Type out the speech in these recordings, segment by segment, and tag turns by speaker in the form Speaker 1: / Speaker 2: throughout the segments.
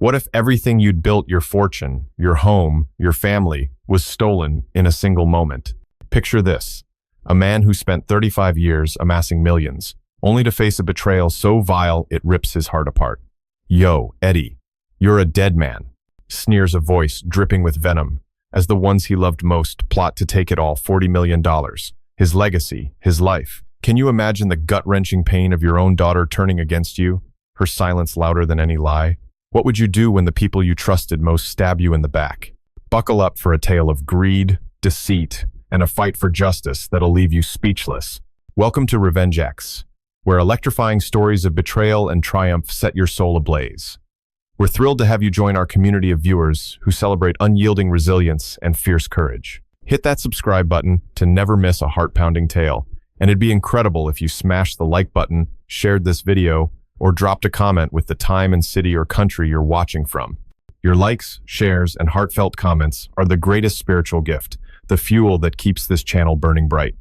Speaker 1: What if everything you'd built, your fortune, your home, your family, was stolen in a single moment? Picture this: a man who spent 35 years amassing millions, only to face a betrayal so vile it rips his heart apart. "Yo, Eddie, you're a dead man," sneers a voice dripping with venom, as the ones he loved most plot to take it all. $40 million. His legacy, his life. Can you imagine the gut-wrenching pain of your own daughter turning against you, her silence louder than any lie? What would you do when the people you trusted most stab you in the back? Buckle up for a tale of greed, deceit, and a fight for justice that'll leave you speechless. Welcome to RevengeX, where electrifying stories of betrayal and triumph set your soul ablaze. We're thrilled to have you join our community of viewers who celebrate unyielding resilience and fierce courage. Hit that subscribe button to never miss a heart-pounding tale, and it'd be incredible if you smashed the like button, shared this video, or dropped a comment with the time and city or country you're watching from. Your likes, shares, and heartfelt comments are the greatest spiritual gift, the fuel that keeps this channel burning bright.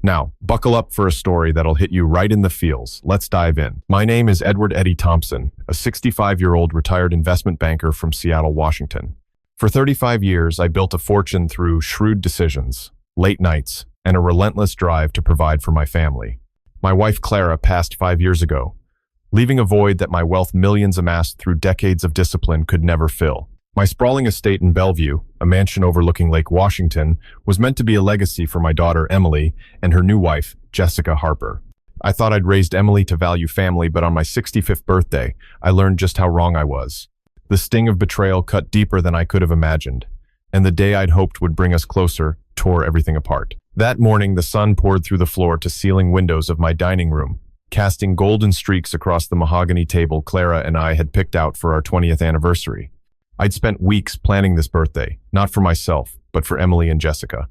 Speaker 1: Now, buckle up for a story that'll hit you right in the feels. Let's dive in. My name is Edward Eddie Thompson, a 65-year-old retired investment banker from Seattle, Washington. For 35 years, I built a fortune through shrewd decisions, late nights, and a relentless drive to provide for my family. My wife Clara passed 5 years ago, leaving a void that my wealth, millions amassed through decades of discipline, could never fill. My sprawling estate in Bellevue, a mansion overlooking Lake Washington, was meant to be a legacy for my daughter Emily and her new wife, Jessica Harper. I thought I'd raised Emily to value family, but on my 65th birthday, I learned just how wrong I was. The sting of betrayal cut deeper than I could have imagined, and the day I'd hoped would bring us closer tore everything apart. That morning, the sun poured through the floor-to-ceiling windows of my dining room, casting golden streaks across the mahogany table Clara and I had picked out for our 20th anniversary. I'd spent weeks planning this birthday, not for myself, but for Emily and Jessica.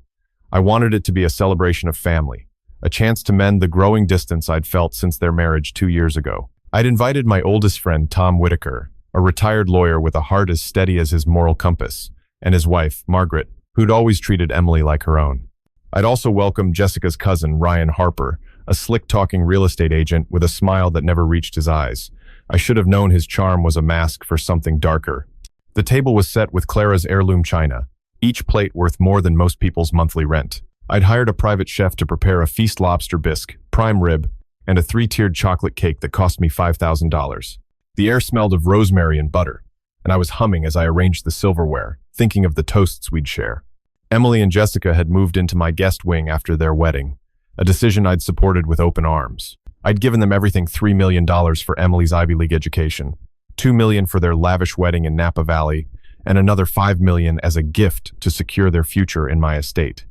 Speaker 1: I wanted it to be a celebration of family, a chance to mend the growing distance I'd felt since their marriage 2 years ago. I'd invited my oldest friend, Tom Whitaker, a retired lawyer with a heart as steady as his moral compass, and his wife, Margaret, who'd always treated Emily like her own. I'd also welcomed Jessica's cousin, Ryan Harper, a slick-talking real estate agent with a smile that never reached his eyes. I should have known his charm was a mask for something darker. The table was set with Clara's heirloom china, each plate worth more than most people's monthly rent. I'd hired a private chef to prepare a feast lobster bisque, prime rib, and a 3-tiered chocolate cake that cost me $5,000. The air smelled of rosemary and butter, and I was humming as I arranged the silverware, thinking of the toasts we'd share. Emily and Jessica had moved into my guest wing after their wedding, a decision I'd supported with open arms. I'd given them everything: $3 million for Emily's Ivy League education, $2 million for their lavish wedding in Napa Valley, and another $5 million as a gift to secure their future in my estate.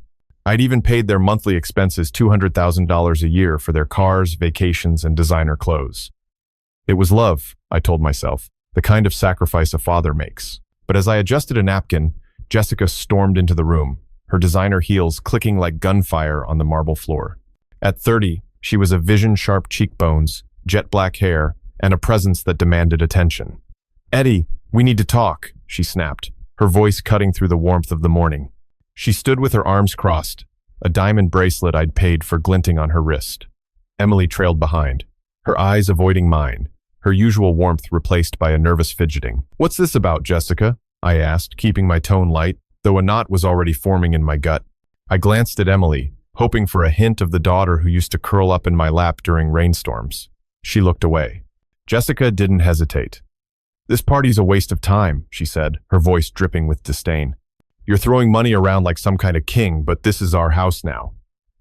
Speaker 1: I'd even paid their monthly expenses $200,000 a year for their cars, vacations, and designer clothes. It was love, I told myself, the kind of sacrifice a father makes. But as I adjusted a napkin, Jessica stormed into the room, her designer heels clicking like gunfire on the marble floor. At 30, she was a vision-sharp cheekbones, jet black hair, and a presence that demanded attention. "Eddie, we need to talk," she snapped, her voice cutting through the warmth of the morning. She stood with her arms crossed, a diamond bracelet I'd paid for glinting on her wrist. Emily trailed behind, her eyes avoiding mine, her usual warmth replaced by a nervous fidgeting. "What's this about, Jessica?" I asked, keeping my tone light, though a knot was already forming in my gut. I glanced at Emily, hoping for a hint of the daughter who used to curl up in my lap during rainstorms. She looked away. Jessica didn't hesitate. "This party's a waste of time," she said, her voice dripping with disdain. "You're throwing money around like some kind of king, but this is our house now.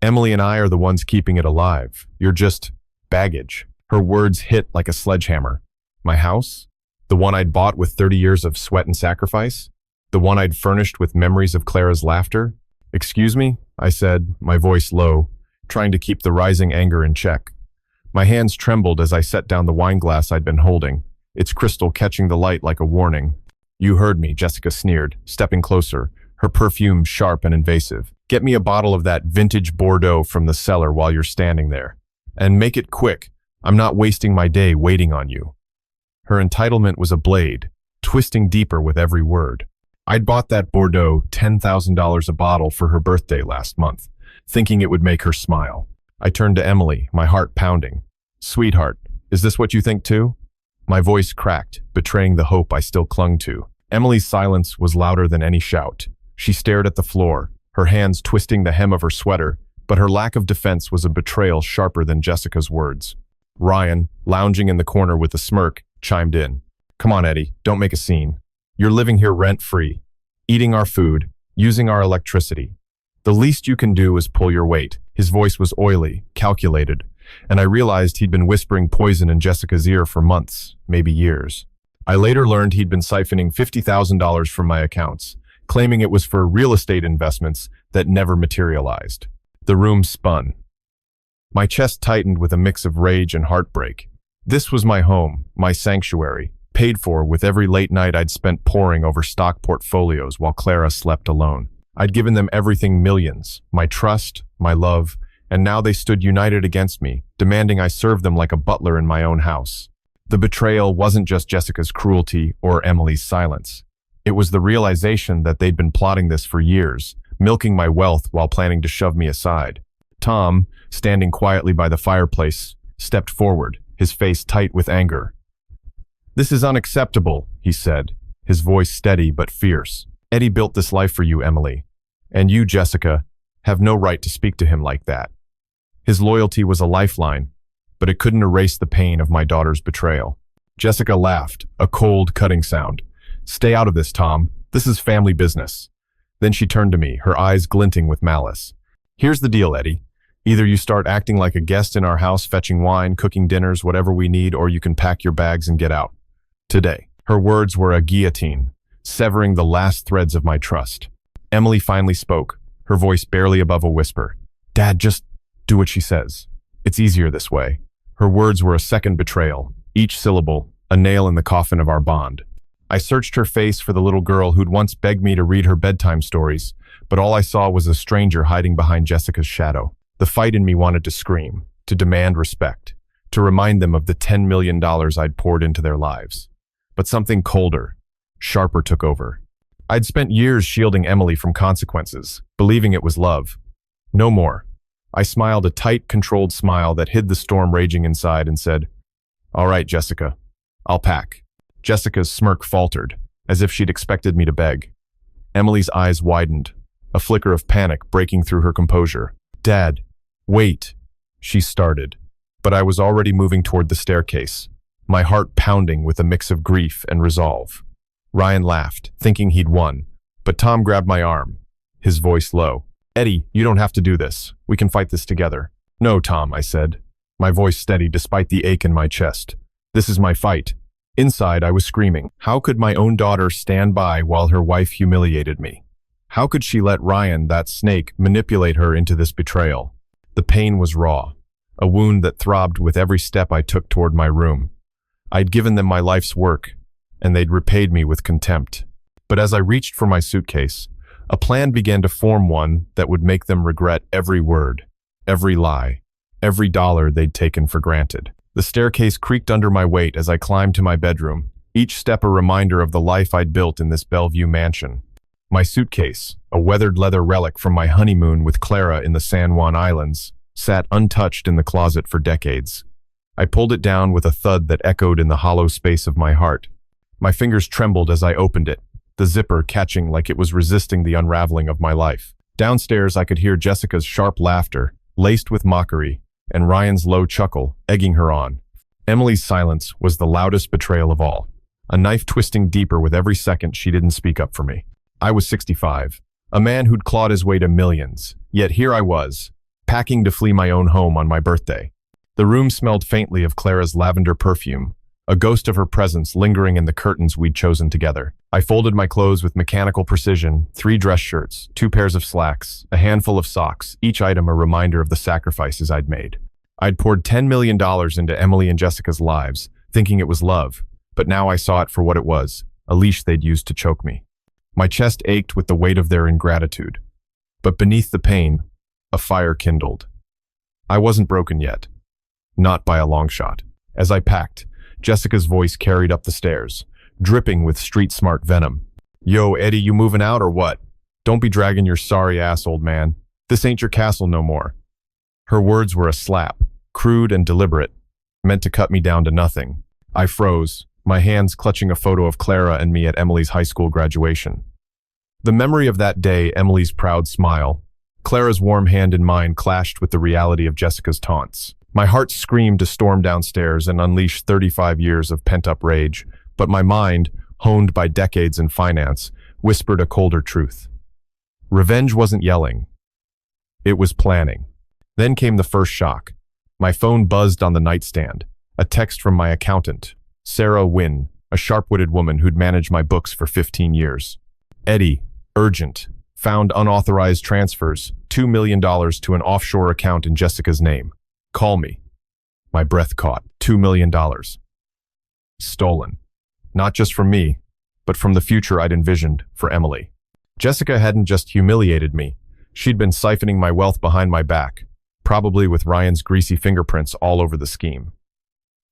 Speaker 1: Emily and I are the ones keeping it alive. You're just baggage." Her words hit like a sledgehammer. My house? The one I'd bought with 30 years of sweat and sacrifice? The one I'd furnished with memories of Clara's laughter? "Excuse me?" I said, my voice low, trying to keep the rising anger in check. My hands trembled as I set down the wine glass I'd been holding, its crystal catching the light like a warning. "You heard me," Jessica sneered, stepping closer, her perfume sharp and invasive. "Get me a bottle of that vintage Bordeaux from the cellar while you're standing there. And make it quick. I'm not wasting my day waiting on you." Her entitlement was a blade, twisting deeper with every word. I'd bought that Bordeaux $10,000 a bottle for her birthday last month, thinking it would make her smile. I turned to Emily, my heart pounding. "Sweetheart, is this what you think too?" My voice cracked, betraying the hope I still clung to. Emily's silence was louder than any shout. She stared at the floor, her hands twisting the hem of her sweater, but her lack of defense was a betrayal sharper than Jessica's words. Ryan, lounging in the corner with a smirk, chimed in. Come on, Eddie, don't make a scene. You're living here rent-free, eating our food, using our electricity. The least you can do is pull your weight. His voice was oily, calculated, and I realized he'd been whispering poison in Jessica's ear for months, maybe years. I later learned he'd been siphoning $50,000 from my accounts, claiming it was for real estate investments that never materialized. The room spun. My chest tightened with a mix of rage and heartbreak. This was my home, my sanctuary, paid for with every late night I'd spent poring over stock portfolios while Clara slept alone. I'd given them everything, millions, my trust, my love, and now they stood united against me, demanding I serve them like a butler in my own house. The betrayal wasn't just Jessica's cruelty or Emily's silence. It was the realization that they'd been plotting this for years, milking my wealth while planning to shove me aside. Tom, standing quietly by the fireplace, stepped forward, his face tight with anger. This is unacceptable, he said, his voice steady but fierce. Eddie built this life for you, Emily. And you, Jessica, have no right to speak to him like that. His loyalty was a lifeline, but it couldn't erase the pain of my daughter's betrayal. Jessica laughed, a cold, cutting sound. Stay out of this, Tom. This is family business. Then she turned to me, her eyes glinting with malice. Here's the deal, Eddie. Either you start acting like a guest in our house, fetching wine, cooking dinners, whatever we need, or you can pack your bags and get out. Today. Her words were a guillotine, severing the last threads of my trust. Emily finally spoke, her voice barely above a whisper. Dad, just do what she says. It's easier this way. Her words were a second betrayal, each syllable a nail in the coffin of our bond. I searched her face for the little girl who'd once begged me to read her bedtime stories, but all I saw was a stranger hiding behind Jessica's shadow. The fight in me wanted to scream, to demand respect, to remind them of the $10 million I'd poured into their lives. But something colder, sharper took over. I'd spent years shielding Emily from consequences, believing it was love. No more. I smiled a tight, controlled smile that hid the storm raging inside and said, All right, Jessica, I'll pack. Jessica's smirk faltered, as if she'd expected me to beg. Emily's eyes widened, a flicker of panic breaking through her composure. Dad, wait, she started, but I was already moving toward the staircase, my heart pounding with a mix of grief and resolve. Ryan laughed, thinking he'd won, but Tom grabbed my arm, his voice low. Eddie, you don't have to do this. We can fight this together. No, Tom, I said, my voice steady despite the ache in my chest. This is my fight. Inside, I was screaming. How could my own daughter stand by while her wife humiliated me? How could she let Ryan, that snake, manipulate her into this betrayal? The pain was raw, a wound that throbbed with every step I took toward my room. I'd given them my life's work, and they'd repaid me with contempt. But as I reached for my suitcase, a plan began to form, one that would make them regret every word, every lie, every dollar they'd taken for granted. The staircase creaked under my weight as I climbed to my bedroom, each step a reminder of the life I'd built in this Bellevue mansion. My suitcase, a weathered leather relic from my honeymoon with Clara in the San Juan Islands, sat untouched in the closet for decades. I pulled it down with a thud that echoed in the hollow space of my heart. My fingers trembled as I opened it, the zipper catching like it was resisting the unraveling of my life. Downstairs, I could hear Jessica's sharp laughter, laced with mockery, and Ryan's low chuckle, egging her on. Emily's silence was the loudest betrayal of all, a knife twisting deeper with every second she didn't speak up for me. I was 65, a man who'd clawed his way to millions, yet here I was, packing to flee my own home on my birthday. The room smelled faintly of Clara's lavender perfume, a ghost of her presence lingering in the curtains we'd chosen together. I folded my clothes with mechanical precision, 3 dress shirts, 2 pairs of slacks, a handful of socks, each item a reminder of the sacrifices I'd made. I'd poured $10 million into Emily and Jessica's lives, thinking it was love, but now I saw it for what it was, a leash they'd used to choke me. My chest ached with the weight of their ingratitude, but beneath the pain, a fire kindled. I wasn't broken yet, not by a long shot. As I packed, Jessica's voice carried up the stairs, dripping with street-smart venom. Yo, Eddie, you moving out or what? Don't be dragging your sorry ass, old man. This ain't your castle no more. Her words were a slap, crude and deliberate, meant to cut me down to nothing. I froze, my hands clutching a photo of Clara and me at Emily's high school graduation. The memory of that day, Emily's proud smile, Clara's warm hand in mine clashed with the reality of Jessica's taunts. My heart screamed to storm downstairs and unleash 35 years of pent-up rage, but my mind, honed by decades in finance, whispered a colder truth. Revenge wasn't yelling. It was planning. Then came the first shock. My phone buzzed on the nightstand. A text from my accountant, Sarah Wynn, a sharp-witted woman who'd managed my books for 15 years. Eddie, urgent. Found unauthorized transfers, $2 million to an offshore account in Jessica's name. Call me. My breath caught. $2 million. Stolen. Not just from me, but from the future I'd envisioned for Emily. Jessica hadn't just humiliated me. She'd been siphoning my wealth behind my back, probably with Ryan's greasy fingerprints all over the scheme.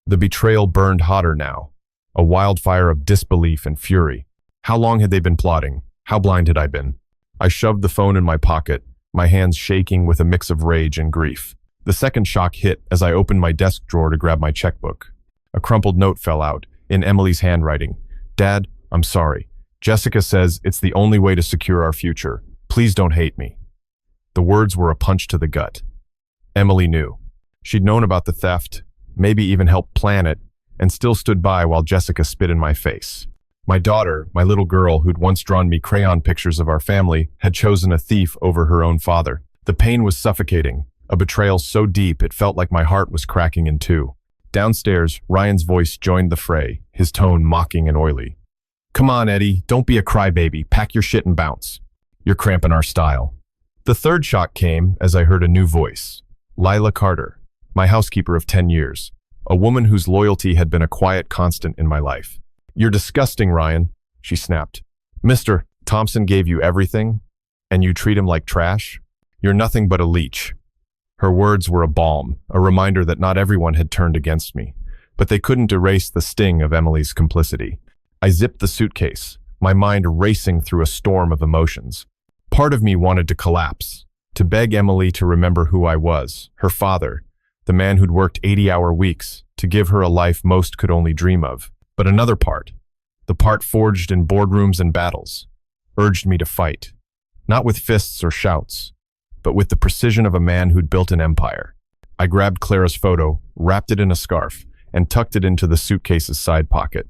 Speaker 1: The betrayal burned hotter now, a wildfire of disbelief and fury. How long had they been plotting? How blind had I been? I shoved the phone in my pocket, my hands shaking with a mix of rage and grief. The second shock hit as I opened my desk drawer to grab my checkbook. A crumpled note fell out, in Emily's handwriting. Dad, I'm sorry. Jessica says it's the only way to secure our future. Please don't hate me. The words were a punch to the gut. Emily knew. She'd known about the theft, maybe even helped plan it, and still stood by while Jessica spit in my face. My daughter, my little girl who'd once drawn me crayon pictures of our family, had chosen a thief over her own father. The pain was suffocating, a betrayal so deep it felt like my heart was cracking in two. Downstairs, Ryan's voice joined the fray, his tone mocking and oily. Come on, Eddie, don't be a crybaby. Pack your shit and bounce. You're cramping our style. The third shock came as I heard a new voice. Lila Carter, my housekeeper of 10 years, a woman whose loyalty had been a quiet constant in my life. You're disgusting, Ryan, she snapped. Mr. Thompson gave you everything, and you treat him like trash? You're nothing but a leech. Her words were a balm, a reminder that not everyone had turned against me, but they couldn't erase the sting of Emily's complicity. I zipped the suitcase, my mind racing through a storm of emotions. Part of me wanted to collapse, to beg Emily to remember who I was, her father, the man who'd worked 80-hour weeks, to give her a life most could only dream of. But another part, the part forged in boardrooms and battles, urged me to fight, not with fists or shouts, but with the precision of a man who'd built an empire. I grabbed Clara's photo, wrapped it in a scarf, and tucked it into the suitcase's side pocket.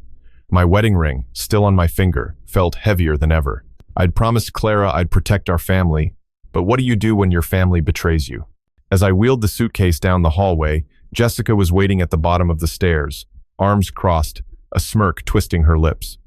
Speaker 1: My wedding ring, still on my finger, felt heavier than ever. I'd promised Clara I'd protect our family, but what do you do when your family betrays you? As I wheeled the suitcase down the hallway, Jessica was waiting at the bottom of the stairs, arms crossed, a smirk twisting her lips.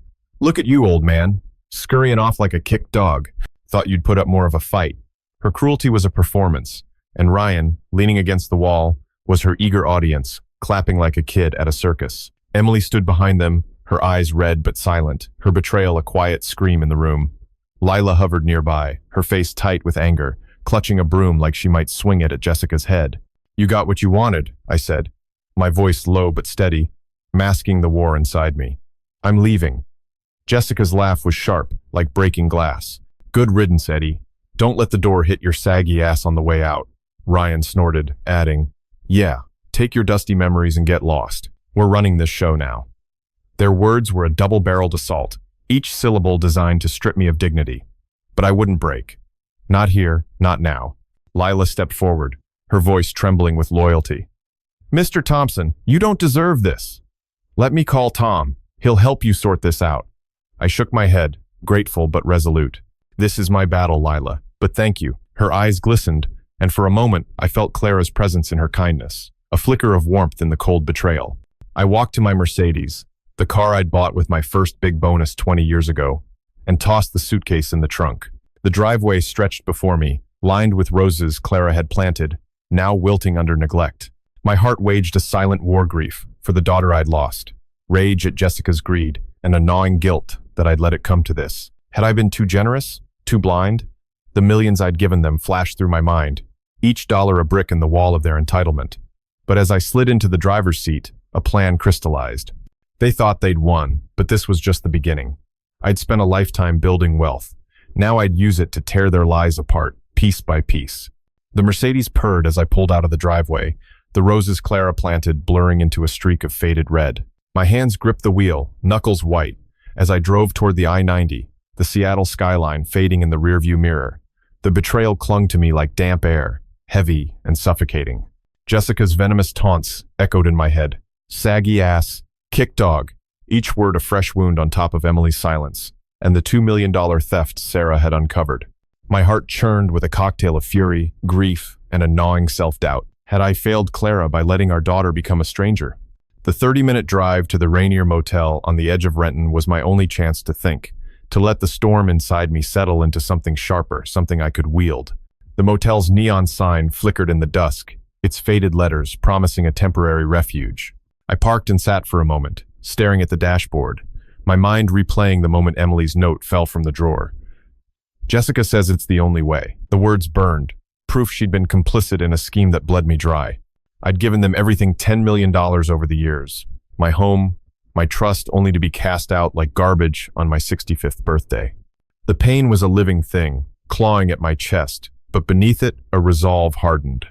Speaker 1: Look at you, old man, scurrying off like a kicked dog. Thought you'd put up more of a fight. Her cruelty was a performance, and Ryan, leaning against the wall, was her eager audience, clapping like a kid at a circus. Emily stood behind them, her eyes red but silent, her betrayal a quiet scream in the room. Lila hovered nearby, her face tight with anger, clutching a broom like she might swing it at Jessica's head. You got what you wanted, I said, my voice low but steady, masking the war inside me. I'm leaving. Jessica's laugh was sharp, like breaking glass. Good riddance, Eddie. Don't let the door hit your saggy ass on the way out. Ryan snorted, adding, Yeah, take your dusty memories and get lost. We're running this show now. Their words were a double-barreled assault, each syllable designed to strip me of dignity. But I wouldn't break. Not here, not now. Lila stepped forward, her voice trembling with loyalty. Mr. Thompson, you don't deserve this. Let me call Tom. He'll help you sort this out. I shook my head, grateful but resolute. This is my battle, Lila, but thank you. Her eyes glistened, and for a moment I felt Clara's presence in her kindness, a flicker of warmth in the cold betrayal. I walked to my Mercedes, the car I'd bought with my first big bonus 20 years ago, and tossed the suitcase in the trunk. The driveway stretched before me, lined with roses Clara had planted, now wilting under neglect. My heart waged a silent war grief for the daughter I'd lost, rage at Jessica's greed, and a gnawing guilt that I'd let it come to this. Had I been too generous? Too blind? The millions I'd given them flashed through my mind, each dollar a brick in the wall of their entitlement. But as I slid into the driver's seat, a plan crystallized. They thought they'd won, but this was just the beginning. I'd spent a lifetime building wealth. Now I'd use it to tear their lies apart, piece by piece. The Mercedes purred as I pulled out of the driveway, the roses Clara planted blurring into a streak of faded red. My hands gripped the wheel, knuckles white, as I drove toward the I-90, the Seattle skyline fading in the rearview mirror. The betrayal clung to me like damp air, heavy and suffocating. Jessica's venomous taunts echoed in my head. Saggy ass, kick dog, each word a fresh wound on top of Emily's silence, and the $2 million theft Sarah had uncovered. My heart churned with a cocktail of fury, grief, and a gnawing self-doubt. Had I failed Clara by letting our daughter become a stranger? The 30-minute drive to the Rainier Motel on the edge of Renton was my only chance to think, to let the storm inside me settle into something sharper, something I could wield. The motel's neon sign flickered in the dusk, its faded letters promising a temporary refuge. I parked and sat for a moment, staring at the dashboard, my mind replaying the moment Emily's note fell from the drawer. Jessica says it's the only way. The words burned, proof she'd been complicit in a scheme that bled me dry. I'd given them everything $10 million over the years. My home, my trust, only to be cast out like garbage on my 65th birthday. The pain was a living thing, clawing at my chest, but beneath it, a resolve hardened.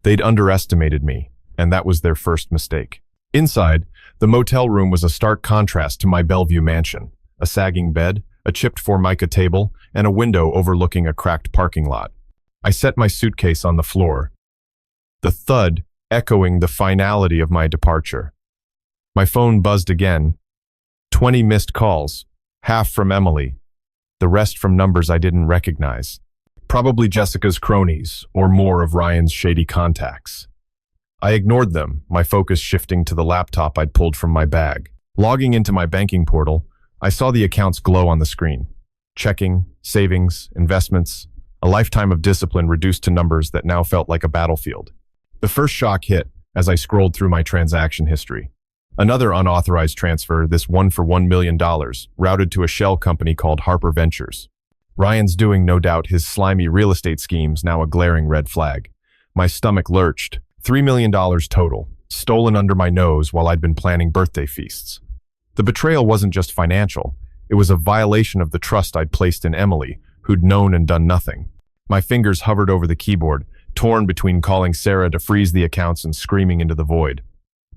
Speaker 1: They'd underestimated me, and that was their first mistake. Inside, the motel room was a stark contrast to my Bellevue mansion. A sagging bed, a chipped Formica table, and a window overlooking a cracked parking lot. I set my suitcase on the floor, the thud echoing the finality of my departure. My phone buzzed again. 20 missed calls, half from Emily, the rest from numbers I didn't recognize. Probably Jessica's cronies, or more of Ryan's shady contacts. I ignored them, my focus shifting to the laptop I'd pulled from my bag. Logging into my banking portal, I saw the accounts glow on the screen. Checking, savings, investments, a lifetime of discipline reduced to numbers that now felt like a battlefield. The first shock hit as I scrolled through my transaction history. Another unauthorized transfer, this one for $1 million, routed to a shell company called Harper Ventures. Ryan's doing, no doubt, his slimy real estate schemes, now a glaring red flag. My stomach lurched. $3 million total, stolen under my nose while I'd been planning birthday feasts. The betrayal wasn't just financial. It was a violation of the trust I'd placed in Emily, who'd known and done nothing. My fingers hovered over the keyboard, torn between calling Sarah to freeze the accounts and screaming into the void.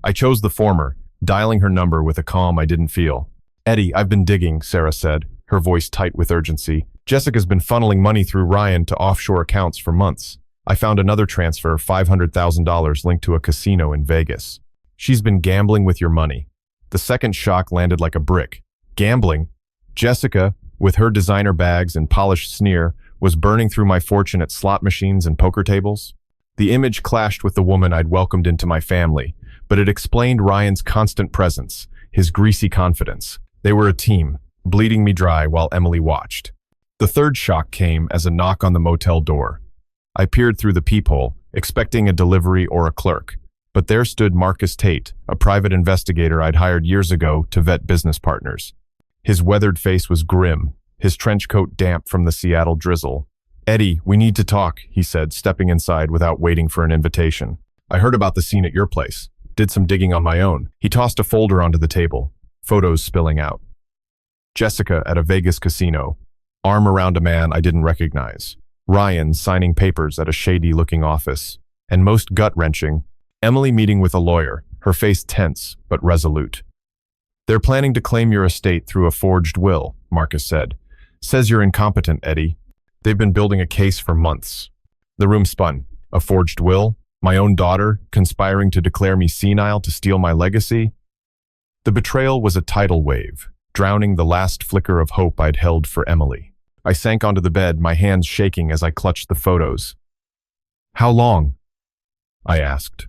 Speaker 1: I chose the former, dialing her number with a calm I didn't feel. "Eddie, I've been digging," Sarah said, her voice tight with urgency. "Jessica's been funneling money through Ryan to offshore accounts for months. I found another transfer, $500,000 linked to a casino in Vegas. She's been gambling with your money." The second shock landed like a brick. Gambling? Jessica, with her designer bags and polished sneer, was burning through my fortune at slot machines and poker tables? The image clashed with the woman I'd welcomed into my family, but it explained Ryan's constant presence, his greasy confidence. They were a team, bleeding me dry while Emily watched. The third shock came as a knock on the motel door. I peered through the peephole, expecting a delivery or a clerk, but there stood Marcus Tate, a private investigator I'd hired years ago to vet business partners. His weathered face was grim, his trench coat damp from the Seattle drizzle. "Eddie, we need to talk," he said, stepping inside without waiting for an invitation. "I heard about the scene at your place. Did some digging on my own." He tossed a folder onto the table, photos spilling out. Jessica at a Vegas casino, arm around a man I didn't recognize. Ryan signing papers at a shady-looking office. And most gut-wrenching, Emily meeting with a lawyer, her face tense but resolute. "They're planning to claim your estate through a forged will," Marcus said. "Says you're incompetent, Eddie. They've been building a case for months." The room spun. A forged will? My own daughter, conspiring to declare me senile to steal my legacy? The betrayal was a tidal wave, drowning the last flicker of hope I'd held for Emily. I sank onto the bed, my hands shaking as I clutched the photos. "How long?" I asked,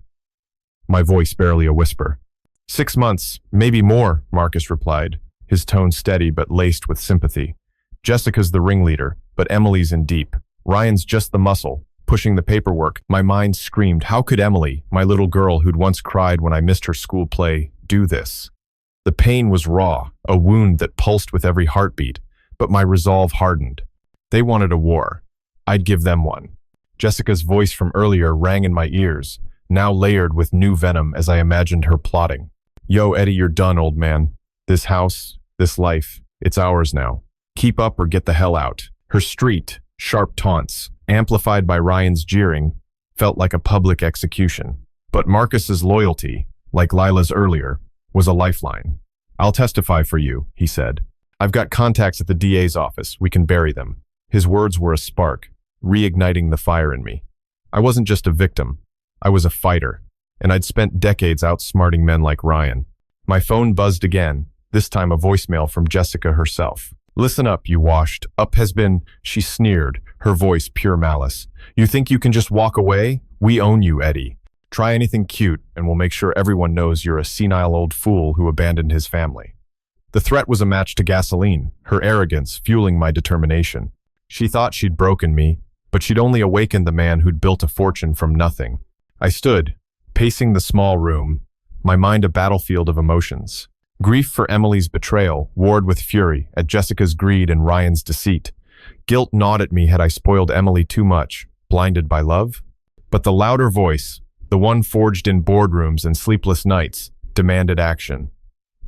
Speaker 1: my voice barely a whisper. 6 months, maybe more," Marcus replied, his tone steady but laced with sympathy. "Jessica's the ringleader, but Emily's in deep. Ryan's just the muscle, pushing the paperwork." My mind screamed, how could Emily, my little girl who'd once cried when I missed her school play, do this? The pain was raw, a wound that pulsed with every heartbeat, but my resolve hardened. They wanted a war. I'd give them one. Jessica's voice from earlier rang in my ears, now layered with new venom as I imagined her plotting. "Yo, Eddie, you're done, old man. This house, this life, it's ours now. Keep up or get the hell out." Her street, sharp taunts, amplified by Ryan's jeering, felt like a public execution. But Marcus's loyalty, like Lila's earlier, was a lifeline. "I'll testify for you," he said. "I've got contacts at the DA's office. We can bury them." His words were a spark, reigniting the fire in me. I wasn't just a victim. I was a fighter, and I'd spent decades outsmarting men like Ryan. My phone buzzed again, this time a voicemail from Jessica herself. "Listen up, you washed up has been," she sneered, her voice pure malice. "You think you can just walk away? We own you, Eddie. Try anything cute, and we'll make sure everyone knows you're a senile old fool who abandoned his family." The threat was a match to gasoline, her arrogance fueling my determination. She thought she'd broken me, but she'd only awakened the man who'd built a fortune from nothing. I stood, pacing the small room, my mind a battlefield of emotions. Grief for Emily's betrayal warred with fury at Jessica's greed and Ryan's deceit. Guilt gnawed at me had I spoiled Emily too much, blinded by love. But the louder voice, the one forged in boardrooms and sleepless nights, demanded action.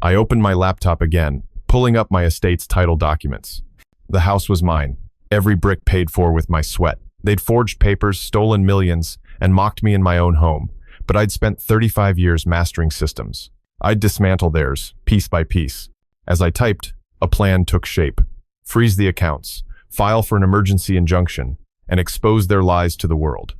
Speaker 1: I opened my laptop again, pulling up my estate's title documents. The house was mine, every brick paid for with my sweat. They'd forged papers, stolen millions, and mocked me in my own home, but I'd spent 35 years mastering systems. I'd dismantle theirs, piece by piece. As I typed, a plan took shape. Freeze the accounts, file for an emergency injunction, and expose their lies to the world.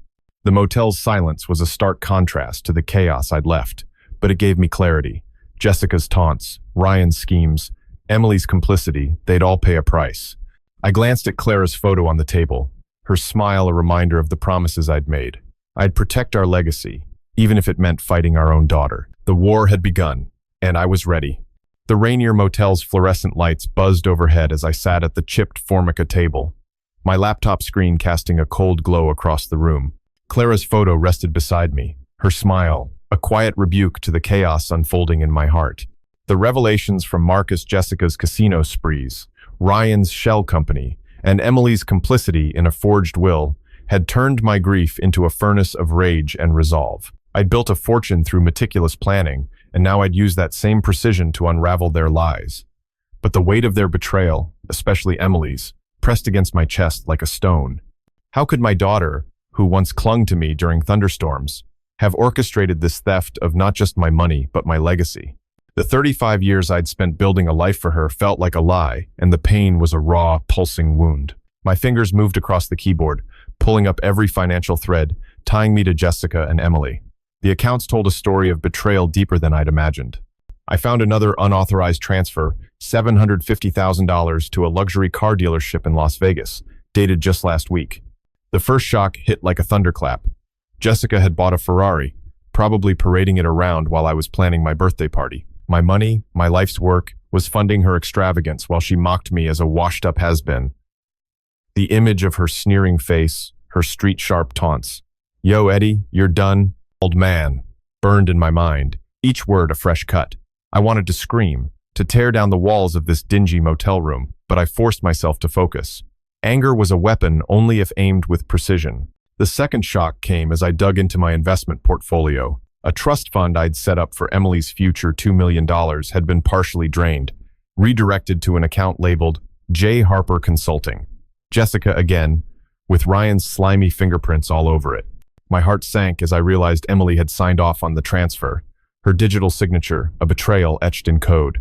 Speaker 1: The motel's silence was a stark contrast to the chaos I'd left, but it gave me clarity. Jessica's taunts, Ryan's schemes, Emily's complicity, they'd all pay a price. I glanced at Clara's photo on the table, her smile a reminder of the promises I'd made. I'd protect our legacy, even if it meant fighting our own daughter. The war had begun, and I was ready. The Rainier Motel's fluorescent lights buzzed overhead as I sat at the chipped Formica table, my laptop screen casting a cold glow across the room. Clara's photo rested beside me, her smile, a quiet rebuke to the chaos unfolding in my heart. The revelations from Jessica's casino sprees, Ryan's shell company, and Emily's complicity in a forged will had turned my grief into a furnace of rage and resolve. I'd built a fortune through meticulous planning, and now I'd use that same precision to unravel their lies. But the weight of their betrayal, especially Emily's, pressed against my chest like a stone. How could my daughter, who once clung to me during thunderstorms, have orchestrated this theft of not just my money, but my legacy? The 35 years I'd spent building a life for her felt like a lie, and the pain was a raw, pulsing wound. My fingers moved across the keyboard, pulling up every financial thread, tying me to Jessica and Emily. The accounts told a story of betrayal deeper than I'd imagined. I found another unauthorized transfer, $750,000 to a luxury car dealership in Las Vegas, dated just last week. The first shock hit like a thunderclap. Jessica had bought a Ferrari, probably parading it around while I was planning my birthday party. My money, my life's work, was funding her extravagance while she mocked me as a washed-up has-been. The image of her sneering face, her street-sharp taunts. "Yo, Eddie, you're done, old man," burned in my mind, each word a fresh cut. I wanted to scream, to tear down the walls of this dingy motel room, but I forced myself to focus. Anger was a weapon only if aimed with precision. The second shock came as I dug into my investment portfolio. A trust fund I'd set up for Emily's future $2 million had been partially drained, redirected to an account labeled J. Harper Consulting. Jessica again, with Ryan's slimy fingerprints all over it. My heart sank as I realized Emily had signed off on the transfer, her digital signature, a betrayal etched in code.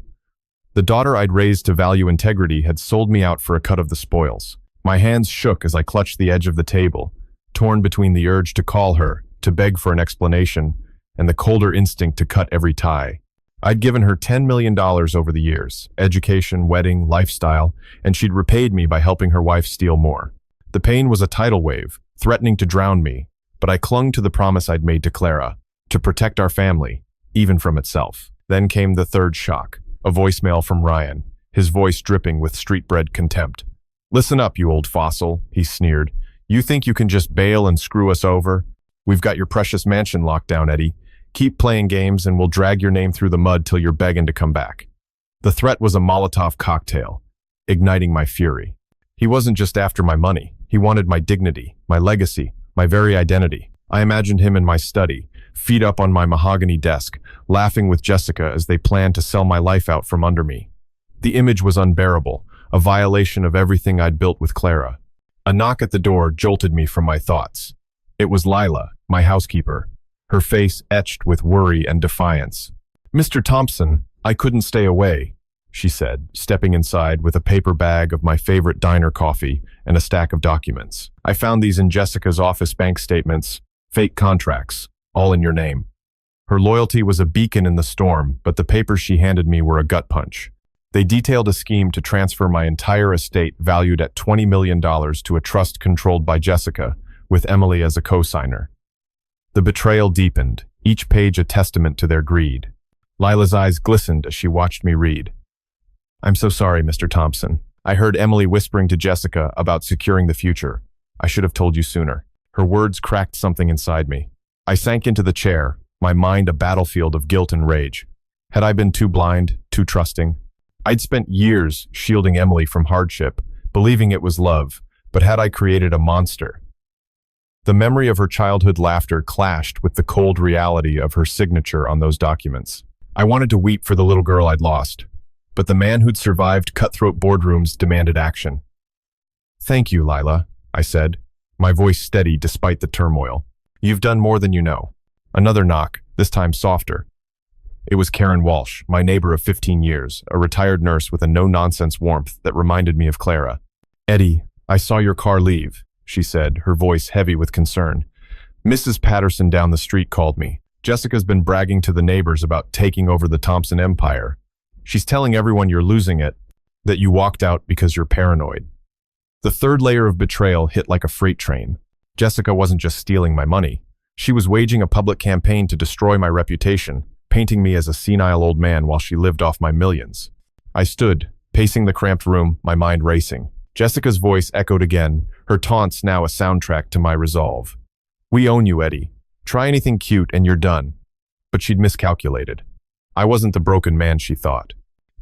Speaker 1: The daughter I'd raised to value integrity had sold me out for a cut of the spoils. My hands shook as I clutched the edge of the table, torn between the urge to call her, to beg for an explanation, and the colder instinct to cut every tie. I'd given her $10 million over the years, education, wedding, lifestyle, and she'd repaid me by helping her wife steal more. The pain was a tidal wave, threatening to drown me, but I clung to the promise I'd made to Clara, to protect our family, even from itself. Then came the third shock, a voicemail from Ryan, his voice dripping with street-bred contempt. "Listen up, you old fossil," he sneered. "You think you can just bail and screw us over? We've got your precious mansion locked down, Eddie. Keep playing games and we'll drag your name through the mud till you're begging to come back." The threat was a Molotov cocktail, igniting my fury. He wasn't just after my money. He wanted my dignity, my legacy, my very identity. I imagined him in my study, feet up on my mahogany desk, laughing with Jessica as they planned to sell my life out from under me. The image was unbearable, a violation of everything I'd built with Clara. A knock at the door jolted me from my thoughts. It was Lila, my housekeeper, her face etched with worry and defiance. Mr. Thompson, I couldn't stay away, she said, stepping inside with a paper bag of my favorite diner coffee and a stack of documents. I found these in Jessica's office bank statements, fake contracts, all in your name. Her loyalty was a beacon in the storm, but the papers she handed me were a gut punch. They detailed a scheme to transfer my entire estate valued at $20 million to a trust controlled by Jessica, with Emily as a co-signer. The betrayal deepened, each page a testament to their greed. Lila's eyes glistened as she watched me read. I'm so sorry, Mr. Thompson. I heard Emily whispering to Jessica about securing the future. I should have told you sooner. Her words cracked something inside me. I sank into the chair, my mind a battlefield of guilt and rage. Had I been too blind, too trusting? I'd spent years shielding Emily from hardship, believing it was love, but had I created a monster? The memory of her childhood laughter clashed with the cold reality of her signature on those documents. I wanted to weep for the little girl I'd lost, but the man who'd survived cutthroat boardrooms demanded action. Thank you, Lila, I said, my voice steady despite the turmoil. You've done more than you know. Another knock, this time softer. It was Karen Walsh, my neighbor of 15 years, a retired nurse with a no-nonsense warmth that reminded me of Clara. Eddie, I saw your car leave, she said, her voice heavy with concern. Mrs. Patterson down the street called me. Jessica's been bragging to the neighbors about taking over the Thompson empire. She's telling everyone you're losing it, that you walked out because you're paranoid. The third layer of betrayal hit like a freight train. Jessica wasn't just stealing my money. She was waging a public campaign to destroy my reputation, painting me as a senile old man while she lived off my millions. I stood, pacing the cramped room, my mind racing. Jessica's voice echoed again, her taunts now a soundtrack to my resolve. We own you, Eddie. Try anything cute and you're done. But she'd miscalculated. I wasn't the broken man she thought.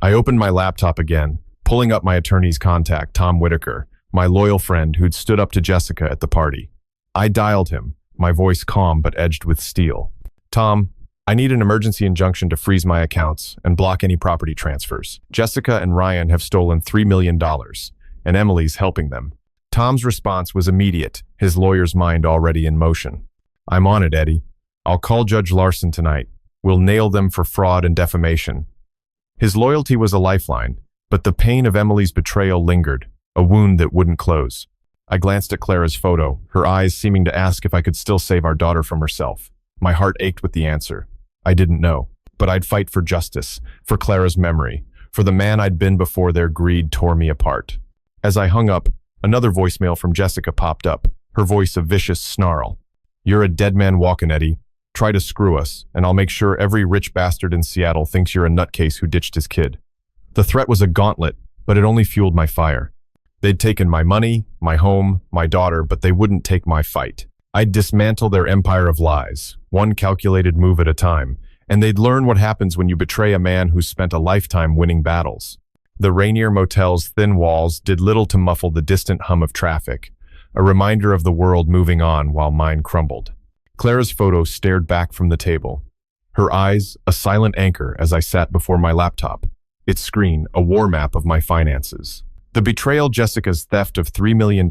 Speaker 1: I opened my laptop again, pulling up my attorney's contact, Tom Whitaker, my loyal friend who'd stood up to Jessica at the party. I dialed him, my voice calm but edged with steel. Tom, I need an emergency injunction to freeze my accounts and block any property transfers. Jessica and Ryan have stolen $3 million, and Emily's helping them. Tom's response was immediate, his lawyer's mind already in motion. I'm on it, Eddie. I'll call Judge Larson tonight. We'll nail them for fraud and defamation. His loyalty was a lifeline, but the pain of Emily's betrayal lingered, a wound that wouldn't close. I glanced at Clara's photo, her eyes seeming to ask if I could still save our daughter from herself. My heart ached with the answer. I didn't know, but I'd fight for justice, for Clara's memory, for the man I'd been before their greed tore me apart. As I hung up, another voicemail from Jessica popped up, her voice a vicious snarl. You're a dead man walking, Eddie. Try to screw us, and I'll make sure every rich bastard in Seattle thinks you're a nutcase who ditched his kid. The threat was a gauntlet, but it only fueled my fire. They'd taken my money, my home, my daughter, but they wouldn't take my fight. I'd dismantle their empire of lies, one calculated move at a time, and they'd learn what happens when you betray a man who's spent a lifetime winning battles. The Rainier Motel's thin walls did little to muffle the distant hum of traffic, a reminder of the world moving on while mine crumbled. Clara's photo stared back from the table, her eyes a silent anchor as I sat before my laptop, its screen a war map of my finances. The betrayal, Jessica's theft of $3 million,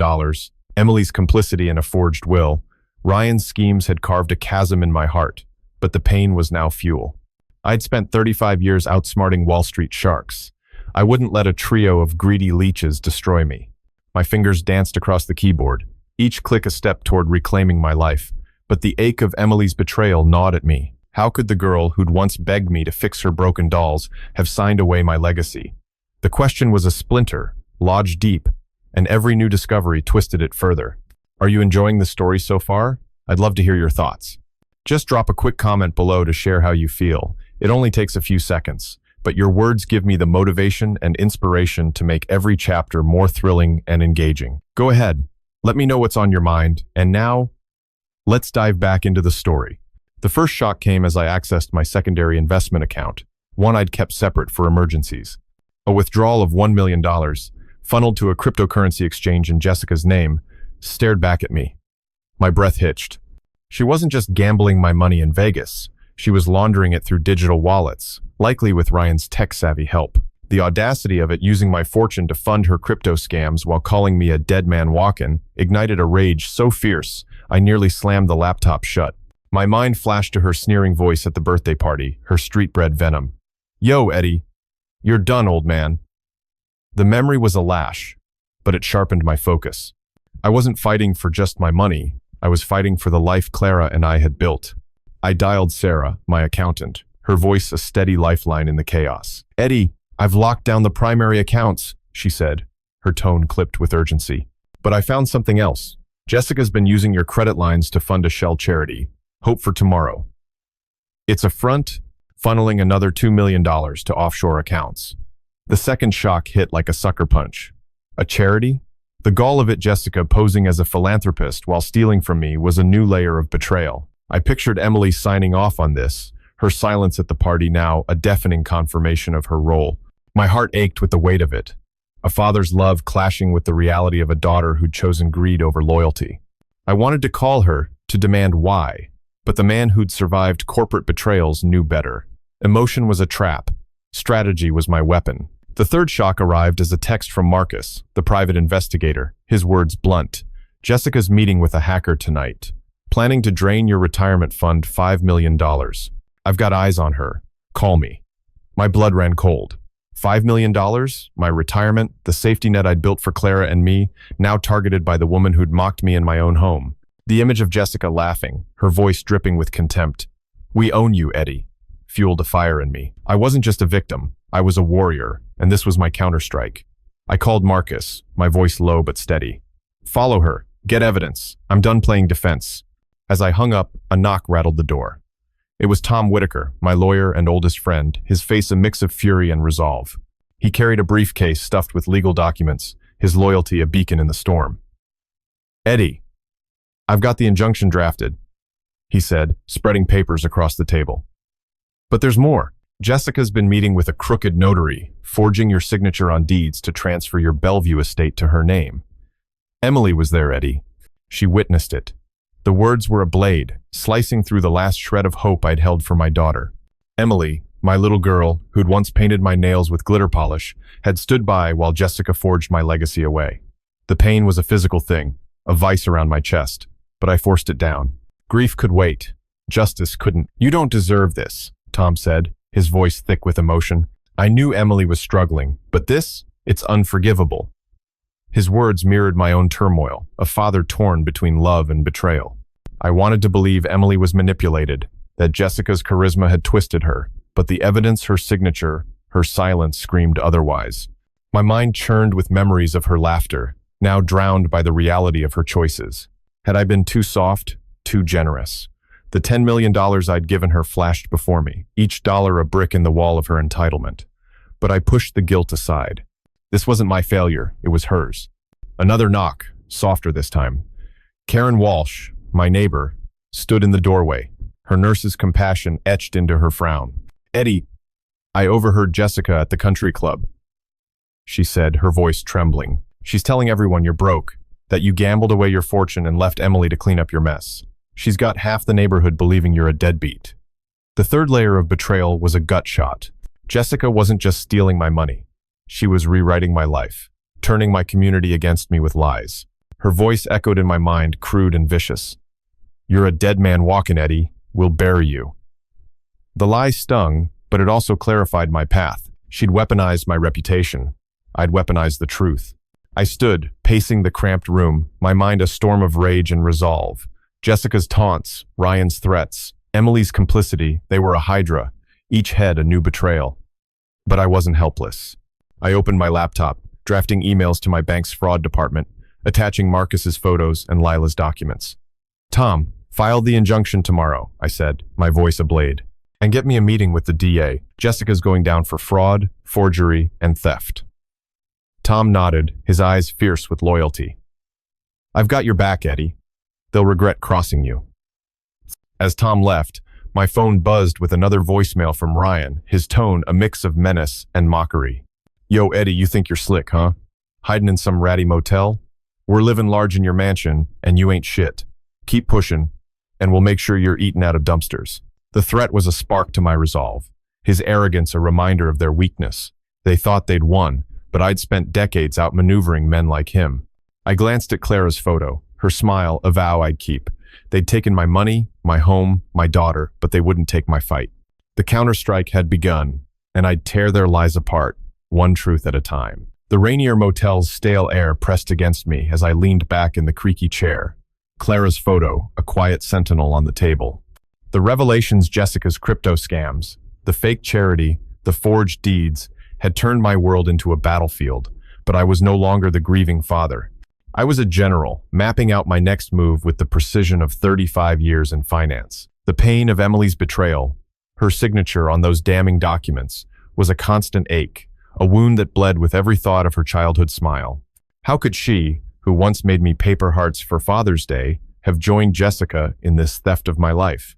Speaker 1: Emily's complicity in a forged will, Ryan's schemes had carved a chasm in my heart, but the pain was now fuel. I'd spent 35 years outsmarting Wall Street sharks. I wouldn't let a trio of greedy leeches destroy me. My fingers danced across the keyboard, each click a step toward reclaiming my life, but the ache of Emily's betrayal gnawed at me. How could the girl who'd once begged me to fix her broken dolls have signed away my legacy? The question was a splinter, lodged deep, and every new discovery twisted it further. Are you enjoying the story so far? I'd love to hear your thoughts. Just drop a quick comment below to share how you feel. It only takes a few seconds, but your words give me the motivation and inspiration to make every chapter more thrilling and engaging. Go ahead, let me know what's on your mind, and now, let's dive back into the story. The first shock came as I accessed my secondary investment account, one I'd kept separate for emergencies. A withdrawal of $1 million, funneled to a cryptocurrency exchange in Jessica's name, stared back at me. My breath hitched. She wasn't just gambling my money in Vegas. She was laundering it through digital wallets, likely with Ryan's tech-savvy help. The audacity of it, using my fortune to fund her crypto scams while calling me a dead man walkin', ignited a rage so fierce I nearly slammed the laptop shut. My mind flashed to her sneering voice at the birthday party, her street-bred venom. Yo, Eddie. You're done, old man. The memory was a lash, but it sharpened my focus. I wasn't fighting for just my money. I was fighting for the life Clara and I had built. I dialed Sarah, my accountant, her voice a steady lifeline in the chaos. Eddie, I've locked down the primary accounts, she said, her tone clipped with urgency. But I found something else. Jessica's been using your credit lines to fund a shell charity, Hope for Tomorrow. It's a front, funneling another $2 million to offshore accounts. The second shock hit like a sucker punch. A charity? The gall of it, Jessica posing as a philanthropist while stealing from me, was a new layer of betrayal. I pictured Emily signing off on this, her silence at the party now a deafening confirmation of her role. My heart ached with the weight of it. A father's love clashing with the reality of a daughter who'd chosen greed over loyalty. I wanted to call her, to demand why, but the man who'd survived corporate betrayals knew better. Emotion was a trap. Strategy was my weapon. The third shock arrived as a text from Marcus, the private investigator, his words blunt. Jessica's meeting with a hacker tonight. Planning to drain your retirement fund $5 million. I've got eyes on her. Call me. My blood ran cold. $5 million? My retirement, the safety net I'd built for Clara and me, now targeted by the woman who'd mocked me in my own home. The image of Jessica laughing, her voice dripping with contempt. We own you, Eddie, fueled a fire in me. I wasn't just a victim. I was a warrior, and this was my counterstrike. I called Marcus, my voice low but steady. Follow her. Get evidence. I'm done playing defense. As I hung up, a knock rattled the door. It was Tom Whitaker, my lawyer and oldest friend, his face a mix of fury and resolve. He carried a briefcase stuffed with legal documents, his loyalty a beacon in the storm. Eddie, I've got the injunction drafted, he said, spreading papers across the table. But there's more. Jessica's been meeting with a crooked notary, forging your signature on deeds to transfer your Bellevue estate to her name. Emily was there, Eddie. She witnessed it. The words were a blade, slicing through the last shred of hope I'd held for my daughter. Emily, my little girl, who'd once painted my nails with glitter polish, had stood by while Jessica forged my legacy away. The pain was a physical thing, a vice around my chest, but I forced it down. Grief could wait. Justice couldn't. You don't deserve this, Tom said, his voice thick with emotion. I knew Emily was struggling, but this, it's unforgivable. His words mirrored my own turmoil, a father torn between love and betrayal. I wanted to believe Emily was manipulated, that Jessica's charisma had twisted her, but the evidence, her signature, her silence screamed otherwise. My mind churned with memories of her laughter, now drowned by the reality of her choices. Had I been too soft, too generous? The $10 million I'd given her flashed before me, each dollar a brick in the wall of her entitlement. But I pushed the guilt aside. This wasn't my failure, it was hers. Another knock, softer this time. Karen Walsh, my neighbor, stood in the doorway, her nurse's compassion etched into her frown. Eddie, I overheard Jessica at the country club, she said, her voice trembling. She's telling everyone you're broke, that you gambled away your fortune and left Emily to clean up your mess. She's got half the neighborhood believing you're a deadbeat. The third layer of betrayal was a gut shot. Jessica wasn't just stealing my money. She was rewriting my life, turning my community against me with lies. Her voice echoed in my mind, crude and vicious. You're a dead man walking, Eddie. We'll bury you. The lie stung, but it also clarified my path. She'd weaponized my reputation. I'd weaponized the truth. I stood, pacing the cramped room, my mind a storm of rage and resolve. Jessica's taunts, Ryan's threats, Emily's complicity, they were a hydra, each head a new betrayal. But I wasn't helpless. I opened my laptop, drafting emails to my bank's fraud department, attaching Marcus's photos and Lila's documents. Tom, file the injunction tomorrow, I said, my voice ablaze. And get me a meeting with the DA. Jessica's going down for fraud, forgery, and theft. Tom nodded, his eyes fierce with loyalty. I've got your back, Eddie. They'll regret crossing you. As Tom left, my phone buzzed with another voicemail from Ryan, his tone a mix of menace and mockery. Yo, Eddie, you think you're slick, huh? Hiding in some ratty motel? We're living large in your mansion, and you ain't shit. Keep pushing, and we'll make sure you're eaten out of dumpsters. The threat was a spark to my resolve, his arrogance a reminder of their weakness. They thought they'd won, but I'd spent decades outmaneuvering men like him. I glanced at Clara's photo, her smile a vow I'd keep. They'd taken my money, my home, my daughter, but they wouldn't take my fight. The counterstrike had begun, and I'd tear their lies apart, one truth at a time. The Rainier Motel's stale air pressed against me as I leaned back in the creaky chair. Clara's photo, a quiet sentinel on the table. The revelations Jessica's crypto scams, the fake charity, the forged deeds, had turned my world into a battlefield, but I was no longer the grieving father. I was a general, mapping out my next move with the precision of 35 years in finance. The pain of Emily's betrayal, her signature on those damning documents, was a constant ache, a wound that bled with every thought of her childhood smile. How could she, who once made me paper hearts for Father's Day, have joined Jessica in this theft of my life?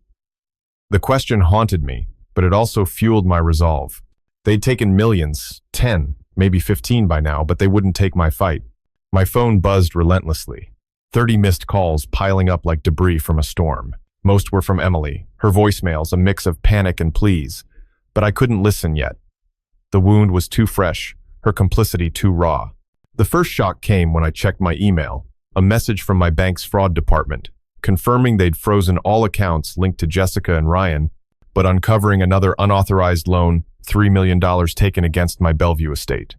Speaker 1: The question haunted me, but it also fueled my resolve. They'd taken millions, 10, maybe 15 by now, but they wouldn't take my fight. My phone buzzed relentlessly. 30 missed calls piling up like debris from a storm. Most were from Emily, her voicemails a mix of panic and pleas, but I couldn't listen yet. The wound was too fresh, her complicity too raw. The first shock came when I checked my email, a message from my bank's fraud department, confirming they'd frozen all accounts linked to Jessica and Ryan, but uncovering another unauthorized loan, $3 million taken against my Bellevue estate.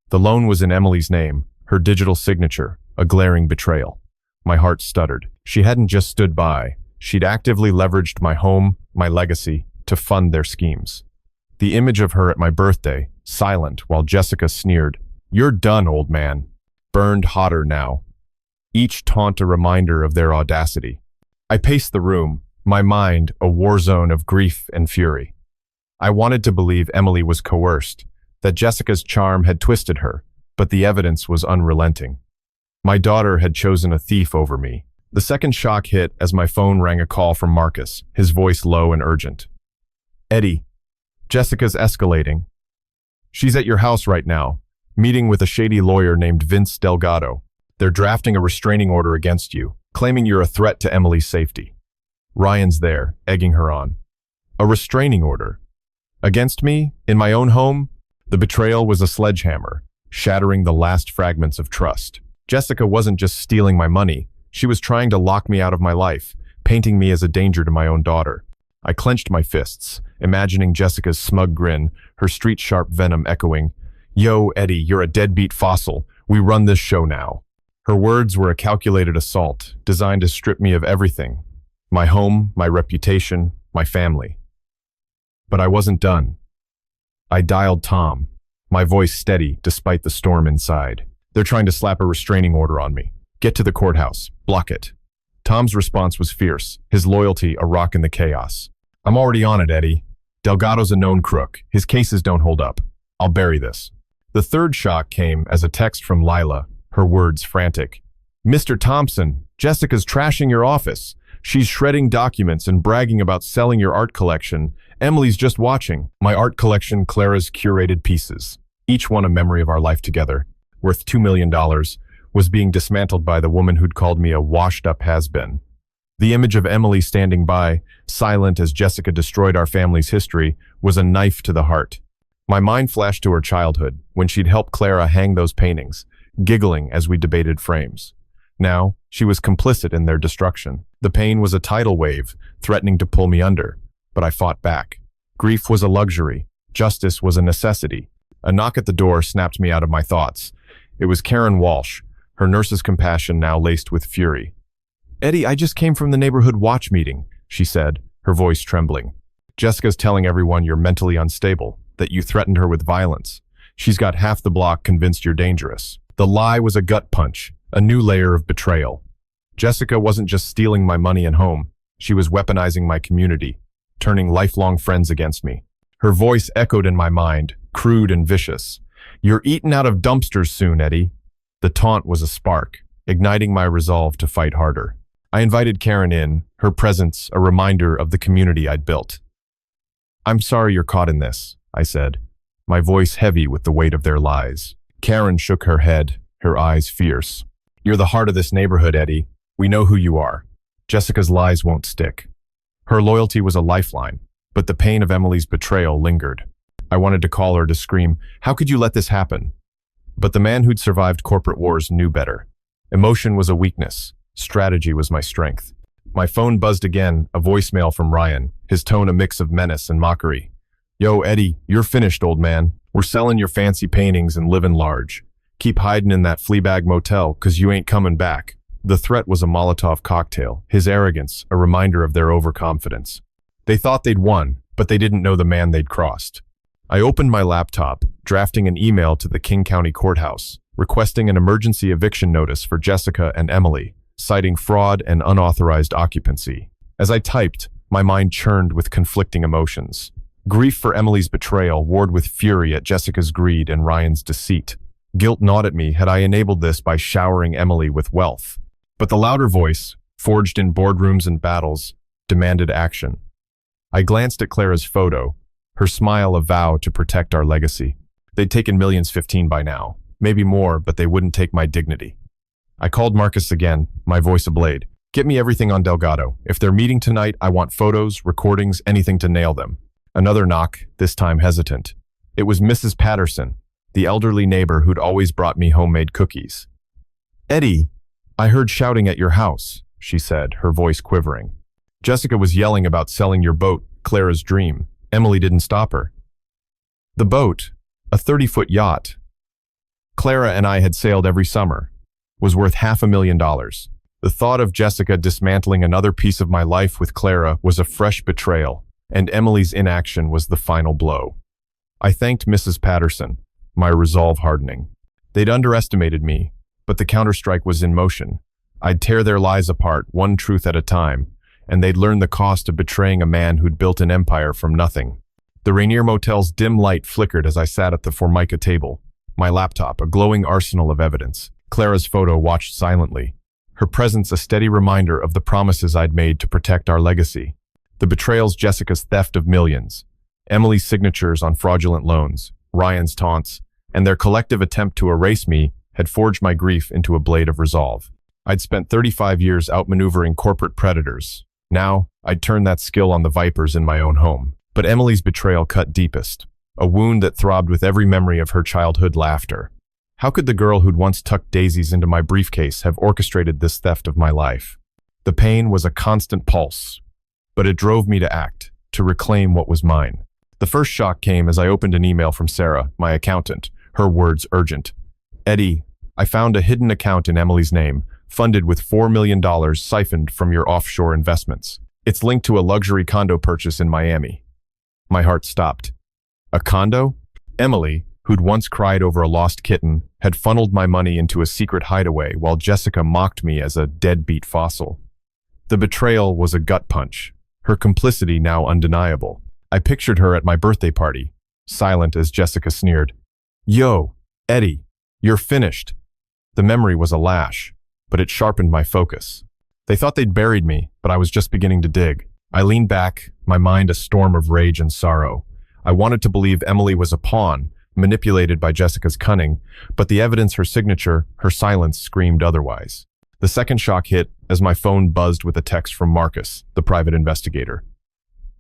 Speaker 1: The loan was in Emily's name, her digital signature, a glaring betrayal. My heart stuttered. She hadn't just stood by. She'd actively leveraged my home, my legacy, to fund their schemes. The image of her at my birthday, silent while Jessica sneered, "You're done, old man," burned hotter now. Each taunt a reminder of their audacity. I paced the room, my mind a war zone of grief and fury. I wanted to believe Emily was coerced, that Jessica's charm had twisted her, but the evidence was unrelenting. My daughter had chosen a thief over me. The second shock hit as my phone rang a call from Marcus, his voice low and urgent. "Eddie, Jessica's escalating. She's at your house right now, meeting with a shady lawyer named Vince Delgado. They're drafting a restraining order against you, claiming you're a threat to Emily's safety." Ryan's there, egging her on. A restraining order? Against me? In my own home? The betrayal was a sledgehammer, shattering the last fragments of trust. Jessica wasn't just stealing my money, she was trying to lock me out of my life, painting me as a danger to my own daughter. I clenched my fists, imagining Jessica's smug grin, her street-sharp venom echoing, "Yo, Eddie, you're a deadbeat fossil. We run this show now." Her words were a calculated assault, designed to strip me of everything. My home, my reputation, my family. But I wasn't done. I dialed Tom, my voice steady despite the storm inside. "They're trying to slap a restraining order on me. Get to the courthouse. Block it." Tom's response was fierce, his loyalty a rock in the chaos. "I'm already on it, Eddie. Delgado's a known crook. His cases don't hold up. I'll bury this." The third shock came as a text from Lila, her words frantic. "Mr. Thompson, Jessica's trashing your office. She's shredding documents and bragging about selling your art collection. Emily's just watching." My art collection, Clara's curated pieces, each one a memory of our life together, worth $2 million, was being dismantled by the woman who'd called me a washed-up has-been. The image of Emily standing by, silent as Jessica destroyed our family's history, was a knife to the heart. My mind flashed to her childhood, when she'd helped Clara hang those paintings, giggling as we debated frames. Now, she was complicit in their destruction. The pain was a tidal wave, threatening to pull me under, but I fought back. Grief was a luxury. Justice was a necessity. A knock at the door snapped me out of my thoughts. It was Karen Walsh, her nurse's compassion now laced with fury. "Eddie, I just came from the neighborhood watch meeting," she said, her voice trembling. "Jessica's telling everyone you're mentally unstable, that you threatened her with violence. She's got half the block convinced you're dangerous." The lie was a gut punch, a new layer of betrayal. Jessica wasn't just stealing my money and home, she was weaponizing my community, turning lifelong friends against me. Her voice echoed in my mind, crude and vicious. "You're eaten out of dumpsters soon, Eddie." The taunt was a spark, igniting my resolve to fight harder. I invited Karen in, her presence a reminder of the community I'd built. "I'm sorry you're caught in this," I said, my voice heavy with the weight of their lies. Karen shook her head, her eyes fierce. "You're the heart of this neighborhood, Eddie. We know who you are. Jessica's lies won't stick." Her loyalty was a lifeline, but the pain of Emily's betrayal lingered. I wanted to call her to scream, "How could you let this happen?" But the man who'd survived corporate wars knew better. Emotion was a weakness. Strategy was my strength. My phone buzzed again, a voicemail from Ryan, his tone a mix of menace and mockery. Yo, Eddie, you're finished, old man. We're selling your fancy paintings and living large. Keep hiding in that Fleabag motel, 'cause you ain't coming back. The threat was a Molotov cocktail, his arrogance a reminder of their overconfidence. They thought they'd won, but they didn't know the man they'd crossed. I opened my laptop, drafting an email to the King County Courthouse, requesting an emergency eviction notice for Jessica and Emily, citing fraud and unauthorized occupancy. As I typed, my mind churned with conflicting emotions. Grief for Emily's betrayal warred with fury at Jessica's greed and Ryan's deceit. Guilt gnawed at me had I enabled this by showering Emily with wealth. But the louder voice, forged in boardrooms and battles, demanded action. I glanced at Clara's photo, her smile a vow to protect our legacy. They'd taken millions 15 by now, maybe more, but they wouldn't take my dignity. I called Marcus again, my voice ablade. Get me everything on Delgado. If they're meeting tonight, I want photos, recordings, anything to nail them. Another knock, this time hesitant. It was Mrs. Patterson, the elderly neighbor who'd always brought me homemade cookies. Eddie, I heard shouting at your house, she said, her voice quivering. Jessica was yelling about selling your boat, Clara's dream. Emily didn't stop her. The boat, a 30-foot yacht, Clara and I had sailed every summer, was worth $500,000. The thought of Jessica dismantling another piece of my life with Clara was a fresh betrayal, and Emily's inaction was the final blow. I thanked Mrs. Patterson, my resolve hardening. They'd underestimated me, but the counterstrike was in motion. I'd tear their lies apart, one truth at a time, and they'd learn the cost of betraying a man who'd built an empire from nothing. The Rainier Motel's dim light flickered as I sat at the Formica table, my laptop a glowing arsenal of evidence. Clara's photo watched silently, her presence a steady reminder of the promises I'd made to protect our legacy. The betrayals, Jessica's theft of millions, Emily's signatures on fraudulent loans, Ryan's taunts, and their collective attempt to erase me had forged my grief into a blade of resolve. I'd spent 35 years outmaneuvering corporate predators. Now, I'd turn that skill on the vipers in my own home. But Emily's betrayal cut deepest, a wound that throbbed with every memory of her childhood laughter. How could the girl who'd once tucked daisies into my briefcase have orchestrated this theft of my life? The pain was a constant pulse, but it drove me to act, to reclaim what was mine. The first shock came as I opened an email from Sarah, my accountant, her words urgent. Eddie, I found a hidden account in Emily's name, funded with $4 million siphoned from your offshore investments. It's linked to a luxury condo purchase in Miami. My heart stopped. A condo? Emily, who'd once cried over a lost kitten, had funneled my money into a secret hideaway while Jessica mocked me as a deadbeat fossil. The betrayal was a gut punch, her complicity now undeniable. I pictured her at my birthday party, silent as Jessica sneered. Yo, Eddie, you're finished. The memory was a lash, but it sharpened my focus. They thought they'd buried me, but I was just beginning to dig. I leaned back, my mind a storm of rage and sorrow. I wanted to believe Emily was a pawn, manipulated by Jessica's cunning, but the evidence, her signature, her silence screamed otherwise. The second shock hit as my phone buzzed with a text from Marcus, the private investigator.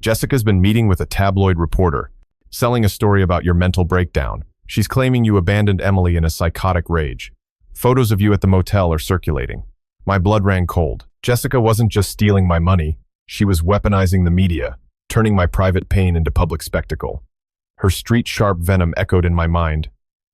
Speaker 1: Jessica's been meeting with a tabloid reporter, selling a story about your mental breakdown. She's claiming you abandoned Emily in a psychotic rage. Photos of you at the motel are circulating. My blood ran cold. Jessica wasn't just stealing my money. She was weaponizing the media, turning my private pain into public spectacle. Her street-sharp venom echoed in my mind.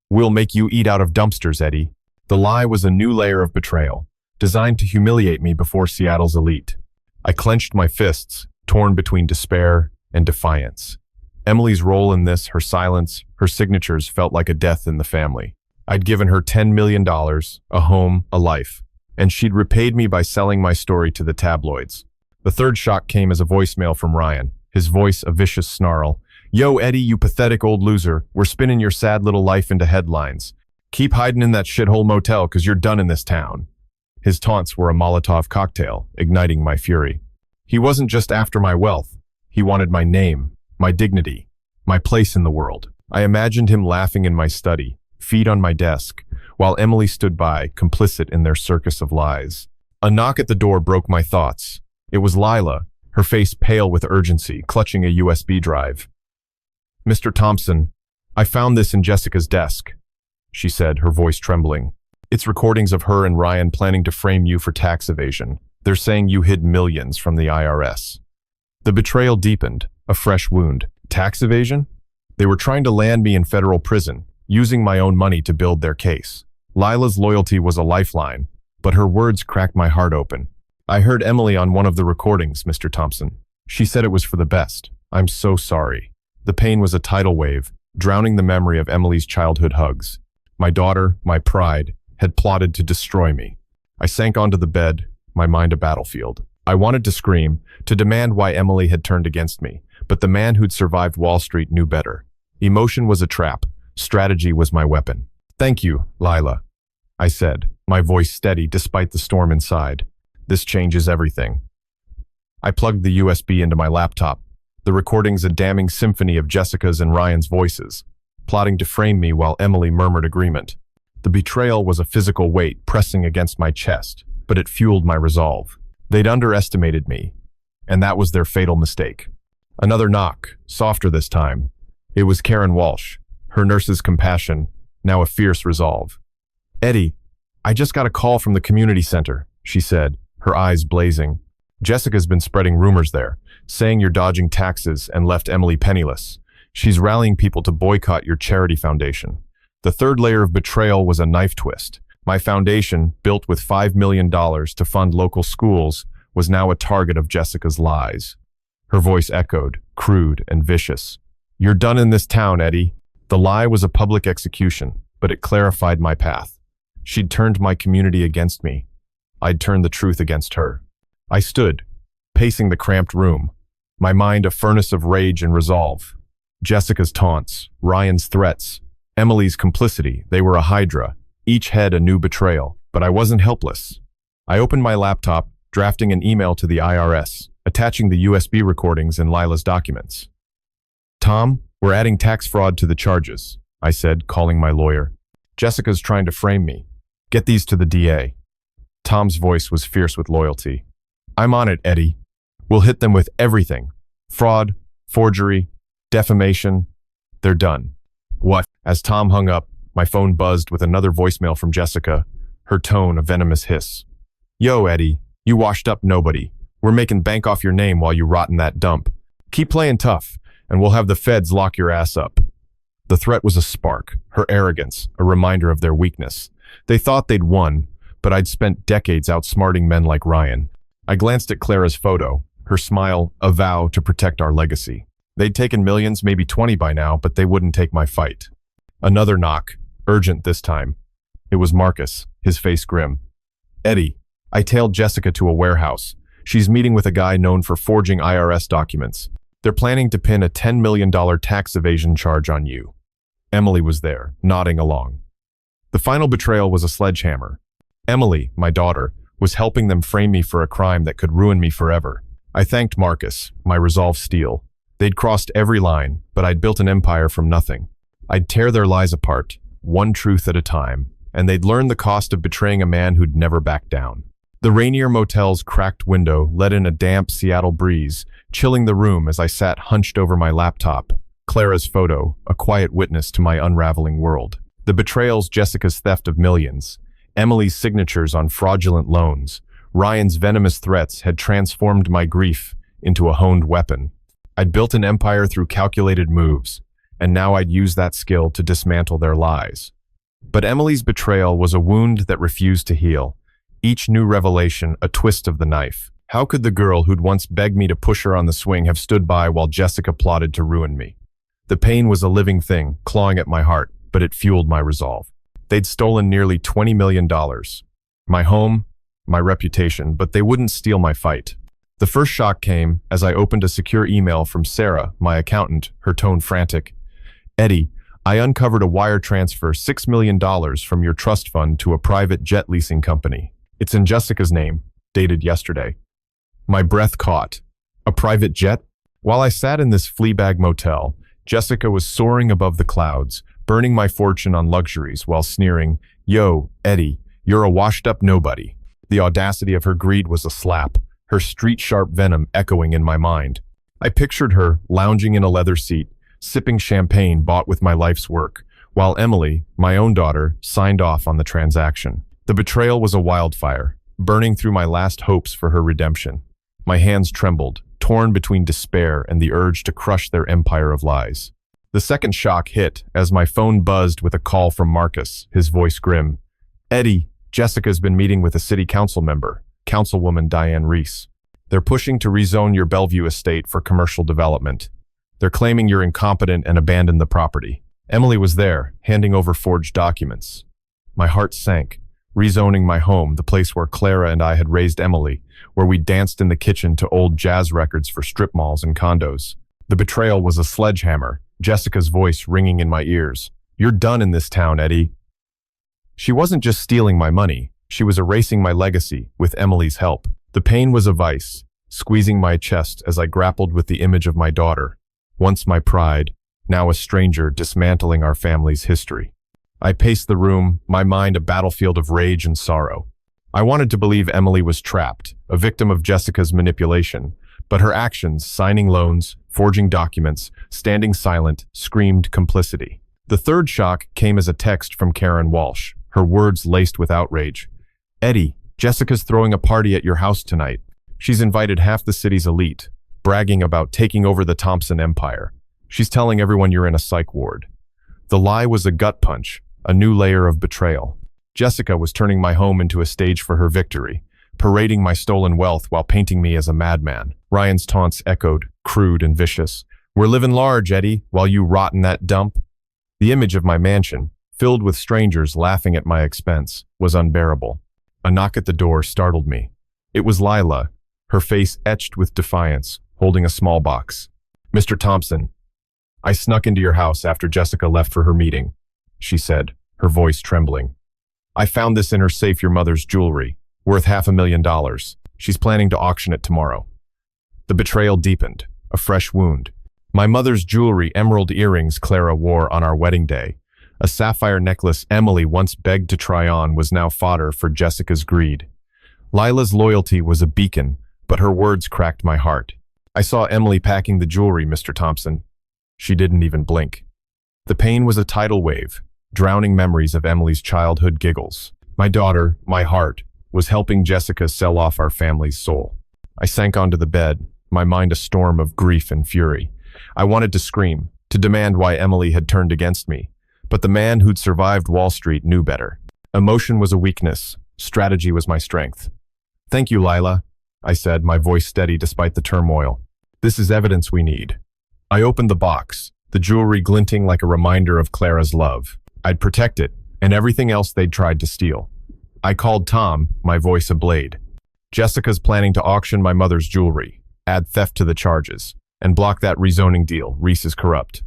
Speaker 1: We'll make you eat out of dumpsters, Eddie. The lie was a new layer of betrayal, designed to humiliate me before Seattle's elite. I clenched my fists, torn between despair and defiance. Emily's role in this, her silence, her signatures felt like a death in the family. I'd given her $10 million, a home, a life, and she'd repaid me by selling my story to the tabloids. The third shock came as a voicemail from Ryan, his voice a vicious snarl. Yo, Eddie, you pathetic old loser. We're spinning your sad little life into headlines. Keep hiding in that shithole motel, 'cause you're done in this town. His taunts were a Molotov cocktail, igniting my fury. He wasn't just after my wealth. He wanted my name, my dignity, my place in the world. I imagined him laughing in my study, feet on my desk, while Emily stood by, complicit in their circus of lies. A knock at the door broke my thoughts. It was Lila, her face pale with urgency, clutching a USB drive. Mr. Thompson, I found this in Jessica's desk, she said, her voice trembling. It's recordings of her and Ryan planning to frame you for tax evasion. They're saying you hid millions from the IRS. The betrayal deepened, a fresh wound. Tax evasion? They were trying to land me in federal prison, using my own money to build their case. Lila's loyalty was a lifeline, but her words cracked my heart open. I heard Emily on one of the recordings, Mr. Thompson. She said it was for the best. I'm so sorry. The pain was a tidal wave, drowning the memory of Emily's childhood hugs. My daughter, my pride, had plotted to destroy me. I sank onto the bed, my mind a battlefield. I wanted to scream, to demand why Emily had turned against me, but the man who'd survived Wall Street knew better. Emotion was a trap. Strategy was my weapon. Thank you, Lila, I said, my voice steady despite the storm inside. This changes everything. I plugged the USB into my laptop. The recordings a damning symphony of Jessica's and Ryan's voices, plotting to frame me while Emily murmured agreement. The betrayal was a physical weight pressing against my chest, but it fueled my resolve. They'd underestimated me, and that was their fatal mistake. Another knock, softer this time. It was Karen Walsh, her nurse's compassion, now a fierce resolve. Eddie, I just got a call from the community center, she said, her eyes blazing. Jessica's been spreading rumors there, saying you're dodging taxes and left Emily penniless. She's rallying people to boycott your charity foundation. The third layer of betrayal was a knife twist. My foundation, built with $5 million to fund local schools, was now a target of Jessica's lies. Her voice echoed, crude and vicious. You're done in this town, Eddie. The lie was a public execution, but it clarified my path. She'd turned my community against me. I'd turned the truth against her. I stood, pacing the cramped room, my mind a furnace of rage and resolve. Jessica's taunts, Ryan's threats, Emily's complicity, they were a hydra, each head a new betrayal, but I wasn't helpless. I opened my laptop, drafting an email to the IRS, attaching the USB recordings and Lila's documents. Tom, we're adding tax fraud to the charges, I said, calling my lawyer. Jessica's trying to frame me. Get these to the DA. Tom's voice was fierce with loyalty. I'm on it, Eddie. We'll hit them with everything. Fraud, forgery, defamation. They're done. What? As Tom hung up, my phone buzzed with another voicemail from Jessica, her tone a venomous hiss. Yo, Eddie, you washed up nobody. We're making bank off your name while you rot in that dump. Keep playing tough, and we'll have the feds lock your ass up. The threat was a spark, her arrogance, a reminder of their weakness. They thought they'd won, but I'd spent decades outsmarting men like Ryan. I glanced at Clara's photo, her smile a vow to protect our legacy. They'd taken millions, maybe 20 by now, but they wouldn't take my fight. Another knock, urgent this time. It was Marcus, his face grim. Eddie, I tailed Jessica to a warehouse. She's meeting with a guy known for forging IRS documents. They're planning to pin a $10 million tax evasion charge on you. Emily was there, nodding along. The final betrayal was a sledgehammer. Emily, my daughter, was helping them frame me for a crime that could ruin me forever. I thanked Marcus, my resolve steel. They'd crossed every line, but I'd built an empire from nothing. I'd tear their lies apart, one truth at a time, and they'd learn the cost of betraying a man who'd never back down. The Rainier Motel's cracked window let in a damp Seattle breeze, chilling the room as I sat hunched over my laptop. Clara's photo, a quiet witness to my unraveling world. The betrayals, Jessica's theft of millions, Emily's signatures on fraudulent loans, Ryan's venomous threats had transformed my grief into a honed weapon. I'd built an empire through calculated moves, and now I'd use that skill to dismantle their lies. But Emily's betrayal was a wound that refused to heal. Each new revelation, a twist of the knife. How could the girl who'd once begged me to push her on the swing have stood by while Jessica plotted to ruin me? The pain was a living thing, clawing at my heart, but it fueled my resolve. They'd stolen nearly $20 million. My home, my reputation, but they wouldn't steal my fight. The first shock came as I opened a secure email from Sarah, my accountant, her tone frantic. Eddie, I uncovered a wire transfer $6 million from your trust fund to a private jet leasing company. It's in Jessica's name, dated yesterday. My breath caught. A private jet? While I sat in this fleabag motel, Jessica was soaring above the clouds, burning my fortune on luxuries while sneering, Yo, Eddie, you're a washed-up nobody. The audacity of her greed was a slap, her street-sharp venom echoing in my mind. I pictured her lounging in a leather seat, sipping champagne bought with my life's work, while Emily, my own daughter, signed off on the transaction. The betrayal was a wildfire, burning through my last hopes for her redemption. My hands trembled, torn between despair and the urge to crush their empire of lies. The second shock hit as my phone buzzed with a call from Marcus, his voice grim. "Eddie, Jessica's been meeting with a city council member, Councilwoman Diane Reese. They're pushing to rezone your Bellevue estate for commercial development. They're claiming you're incompetent and abandoned the property." Emily was there, handing over forged documents. My heart sank. Rezoning my home, the place where Clara and I had raised Emily, where we danced in the kitchen to old jazz records for strip malls and condos. The betrayal was a sledgehammer, Jessica's voice ringing in my ears. "You're done in this town, Eddie." She wasn't just stealing my money, she was erasing my legacy with Emily's help. The pain was a vice, squeezing my chest as I grappled with the image of my daughter, once my pride, now a stranger dismantling our family's history. I paced the room, my mind a battlefield of rage and sorrow. I wanted to believe Emily was trapped, a victim of Jessica's manipulation, but her actions, signing loans, forging documents, standing silent, screamed complicity. The third shock came as a text from Karen Walsh, her words laced with outrage. "Eddie, Jessica's throwing a party at your house tonight. She's invited half the city's elite, bragging about taking over the Thompson empire. She's telling everyone you're in a psych ward." The lie was a gut punch, a new layer of betrayal. Jessica was turning my home into a stage for her victory, parading my stolen wealth while painting me as a madman. Ryan's taunts echoed, crude and vicious. "We're living large, Eddie, while you rot in that dump." The image of my mansion, filled with strangers laughing at my expense, was unbearable. A knock at the door startled me. It was Lila, her face etched with defiance, holding a small box. "Mr. Thompson, I snuck into your house after Jessica left for her meeting," she said, her voice trembling. "I found this in her safe, your mother's jewelry, worth $500,000. She's planning to auction it tomorrow." The betrayal deepened, a fresh wound. My mother's jewelry, emerald earrings Clara wore on our wedding day, a sapphire necklace Emily once begged to try on, was now fodder for Jessica's greed. Lila's loyalty was a beacon, but her words cracked my heart. "I saw Emily packing the jewelry, Mr. Thompson." She didn't even blink. The pain was a tidal wave, drowning memories of Emily's childhood giggles. My daughter, my heart, was helping Jessica sell off our family's soul. I sank onto the bed, my mind a storm of grief and fury. I wanted to scream, to demand why Emily had turned against me, but the man who'd survived Wall Street knew better. Emotion was a weakness, strategy was my strength. "Thank you, Lila," I said, my voice steady despite the turmoil. "This is evidence we need." I opened the box, the jewelry glinting like a reminder of Clara's love. I'd protect it, and everything else they'd tried to steal. I called Tom, my voice a blade. "Jessica's planning to auction my mother's jewelry, add theft to the charges, and block that rezoning deal. Reese is corrupt."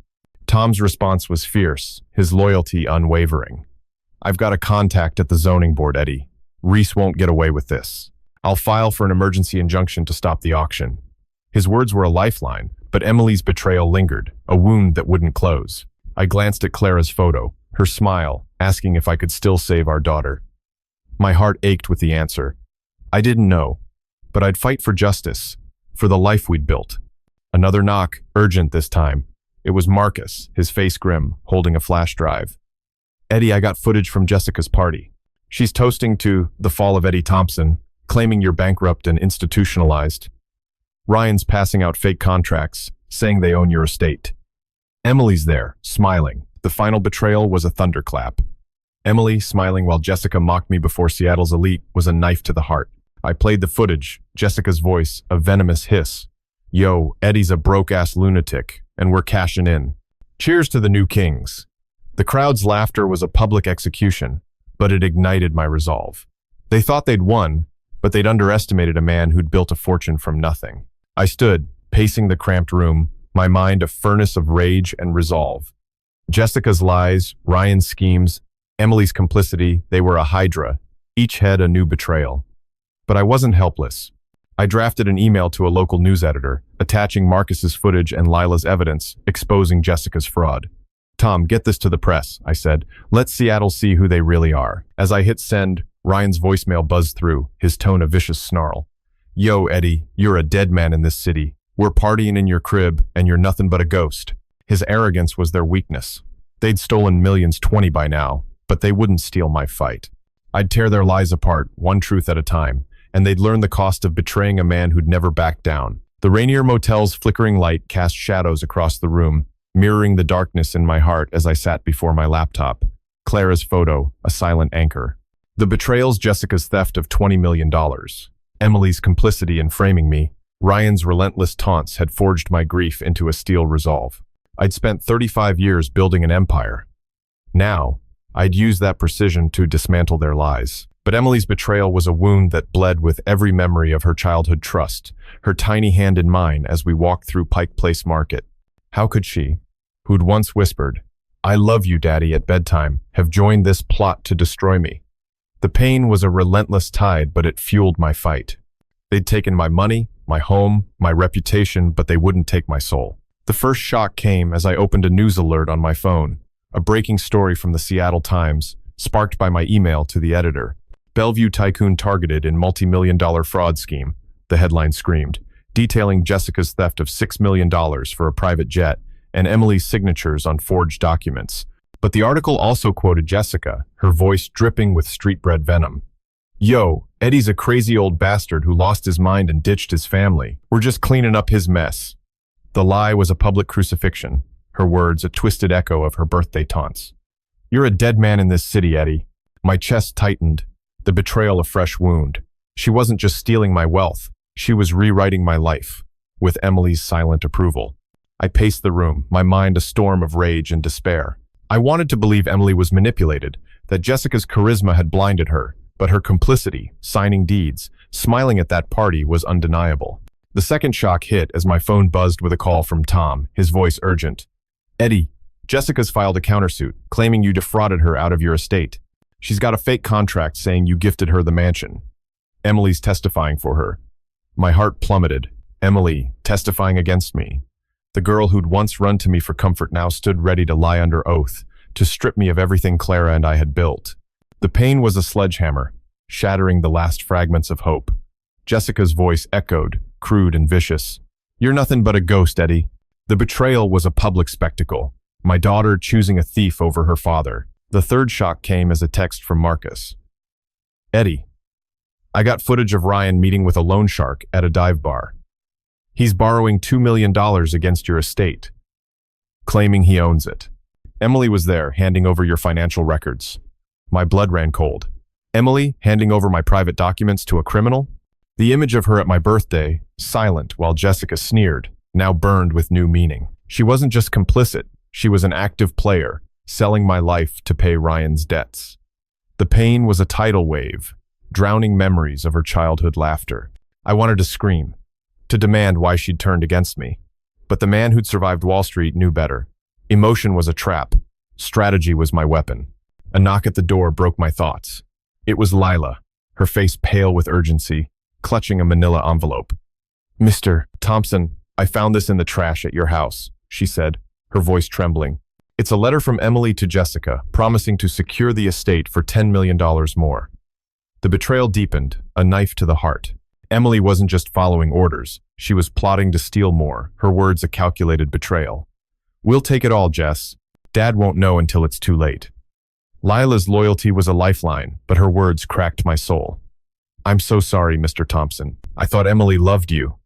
Speaker 1: Tom's response was fierce, his loyalty unwavering. "I've got a contact at the zoning board, Eddie. Reese won't get away with this. I'll file for an emergency injunction to stop the auction." His words were a lifeline, but Emily's betrayal lingered, a wound that wouldn't close. I glanced at Clara's photo, her smile, asking if I could still save our daughter. My heart ached with the answer. I didn't know, but I'd fight for justice, for the life we'd built. Another knock, urgent this time. It was Marcus, his face grim, holding a flash drive. "Eddie, I got footage from Jessica's party. She's toasting to the fall of Eddie Thompson, claiming you're bankrupt and institutionalized. Ryan's passing out fake contracts, saying they own your estate. Emily's there, smiling. The final betrayal was a thunderclap. Emily, smiling while Jessica mocked me before Seattle's elite, was a knife to the heart. I played the footage, Jessica's voice, a venomous hiss. "Yo, Eddie's a broke-ass lunatic, and we're cashing in. Cheers to the new kings." The crowd's laughter was a public execution, but it ignited my resolve. They thought they'd won, but they'd underestimated a man who'd built a fortune from nothing. I stood, pacing the cramped room, my mind a furnace of rage and resolve. Jessica's lies, Ryan's schemes, Emily's complicity, they were a hydra, each head a new betrayal. But I wasn't helpless. I drafted an email to a local news editor, attaching Marcus's footage and Lila's evidence, exposing Jessica's fraud. "Tom, get this to the press," I said. "Let Seattle see who they really are." As I hit send, Ryan's voicemail buzzed through, his tone a vicious snarl. "Yo, Eddie, you're a dead man in this city. We're partying in your crib, and you're nothing but a ghost." His arrogance was their weakness. They'd stolen millions 20 by now, but they wouldn't steal my fight. I'd tear their lies apart, one truth at a time, and they'd learn the cost of betraying a man who'd never backed down. The Rainier Motel's flickering light cast shadows across the room, mirroring the darkness in my heart as I sat before my laptop. Clara's photo, a silent anchor. The betrayals, Jessica's theft of $20 million. Emily's complicity in framing me. Ryan's relentless taunts had forged my grief into a steel resolve. I'd spent 35 years building an empire. Now, I'd use that precision to dismantle their lies. But Emily's betrayal was a wound that bled with every memory of her childhood trust, her tiny hand in mine as we walked through Pike Place Market. How could she, who'd once whispered, "I love you, Daddy," at bedtime, have joined this plot to destroy me? The pain was a relentless tide, but it fueled my fight. They'd taken my money, my home, my reputation, but they wouldn't take my soul. The first shock came as I opened a news alert on my phone, a breaking story from the Seattle Times, sparked by my email to the editor. Bellevue tycoon targeted in multi-million-dollar fraud scheme, the headline screamed, detailing Jessica's theft of $6 million for a private jet and Emily's signatures on forged documents. But the article also quoted Jessica, her voice dripping with street-bred venom. "Yo, Eddie's a crazy old bastard who lost his mind and ditched his family. We're just cleaning up his mess." The lie was a public crucifixion, her words a twisted echo of her birthday taunts. "You're a dead man in this city, Eddie." My chest tightened, the betrayal a fresh wound. She wasn't just stealing my wealth, she was rewriting my life, with Emily's silent approval. I paced the room, my mind a storm of rage and despair. I wanted to believe Emily was manipulated, that Jessica's charisma had blinded her, but her complicity, signing deeds, smiling at that party was undeniable. The second shock hit as my phone buzzed with a call from Tom, his voice urgent. "Eddie, Jessica's filed a countersuit, claiming you defrauded her out of your estate. She's got a fake contract saying you gifted her the mansion. Emily's testifying for her." My heart plummeted. Emily, testifying against me. The girl who'd once run to me for comfort now stood ready to lie under oath, to strip me of everything Clara and I had built. The pain was a sledgehammer, shattering the last fragments of hope. Jessica's voice echoed, crude and vicious. "You're nothing but a ghost, Eddie." The betrayal was a public spectacle, my daughter choosing a thief over her father. The third shock came as a text from Marcus. "Eddie, I got footage of Ryan meeting with a loan shark at a dive bar. He's borrowing $2 million against your estate, claiming he owns it. Emily was there, handing over your financial records." My blood ran cold. Emily handing over my private documents to a criminal? The image of her at my birthday, silent while Jessica sneered, now burned with new meaning. She wasn't just complicit, she was an active player, selling my life to pay Ryan's debts. The pain was a tidal wave, drowning memories of her childhood laughter. I wanted to scream, to demand why she'd turned against me. But the man who'd survived Wall Street knew better. Emotion was a trap. Strategy was my weapon. A knock at the door broke my thoughts. It was Lila, her face pale with urgency, clutching a manila envelope. "Mr. Thompson, I found this in the trash at your house," she said, her voice trembling. "It's a letter from Emily to Jessica, promising to secure the estate for $10 million more." The betrayal deepened, a knife to the heart. Emily wasn't just following orders, she was plotting to steal more, her words a calculated betrayal. "We'll take it all, Jess. Dad won't know until it's too late." Lila's loyalty was a lifeline, but her words cracked my soul. "I'm so sorry, Mr. Thompson. I thought Emily loved you."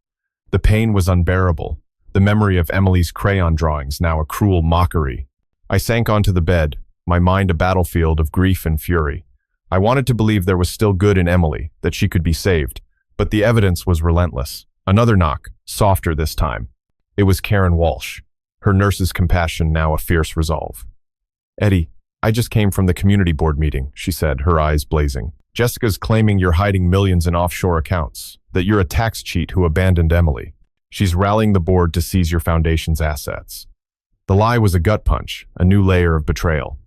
Speaker 1: The pain was unbearable, the memory of Emily's crayon drawings now a cruel mockery. I sank onto the bed, my mind a battlefield of grief and fury. I wanted to believe there was still good in Emily, that she could be saved, but the evidence was relentless. Another knock, softer this time. It was Karen Walsh, her nurse's compassion now a fierce resolve. "Eddie, I just came from the community board meeting," she said, her eyes blazing. "Jessica's claiming you're hiding millions in offshore accounts, that you're a tax cheat who abandoned Emily. She's rallying the board to seize your foundation's assets." The lie was a gut punch, a new layer of betrayal.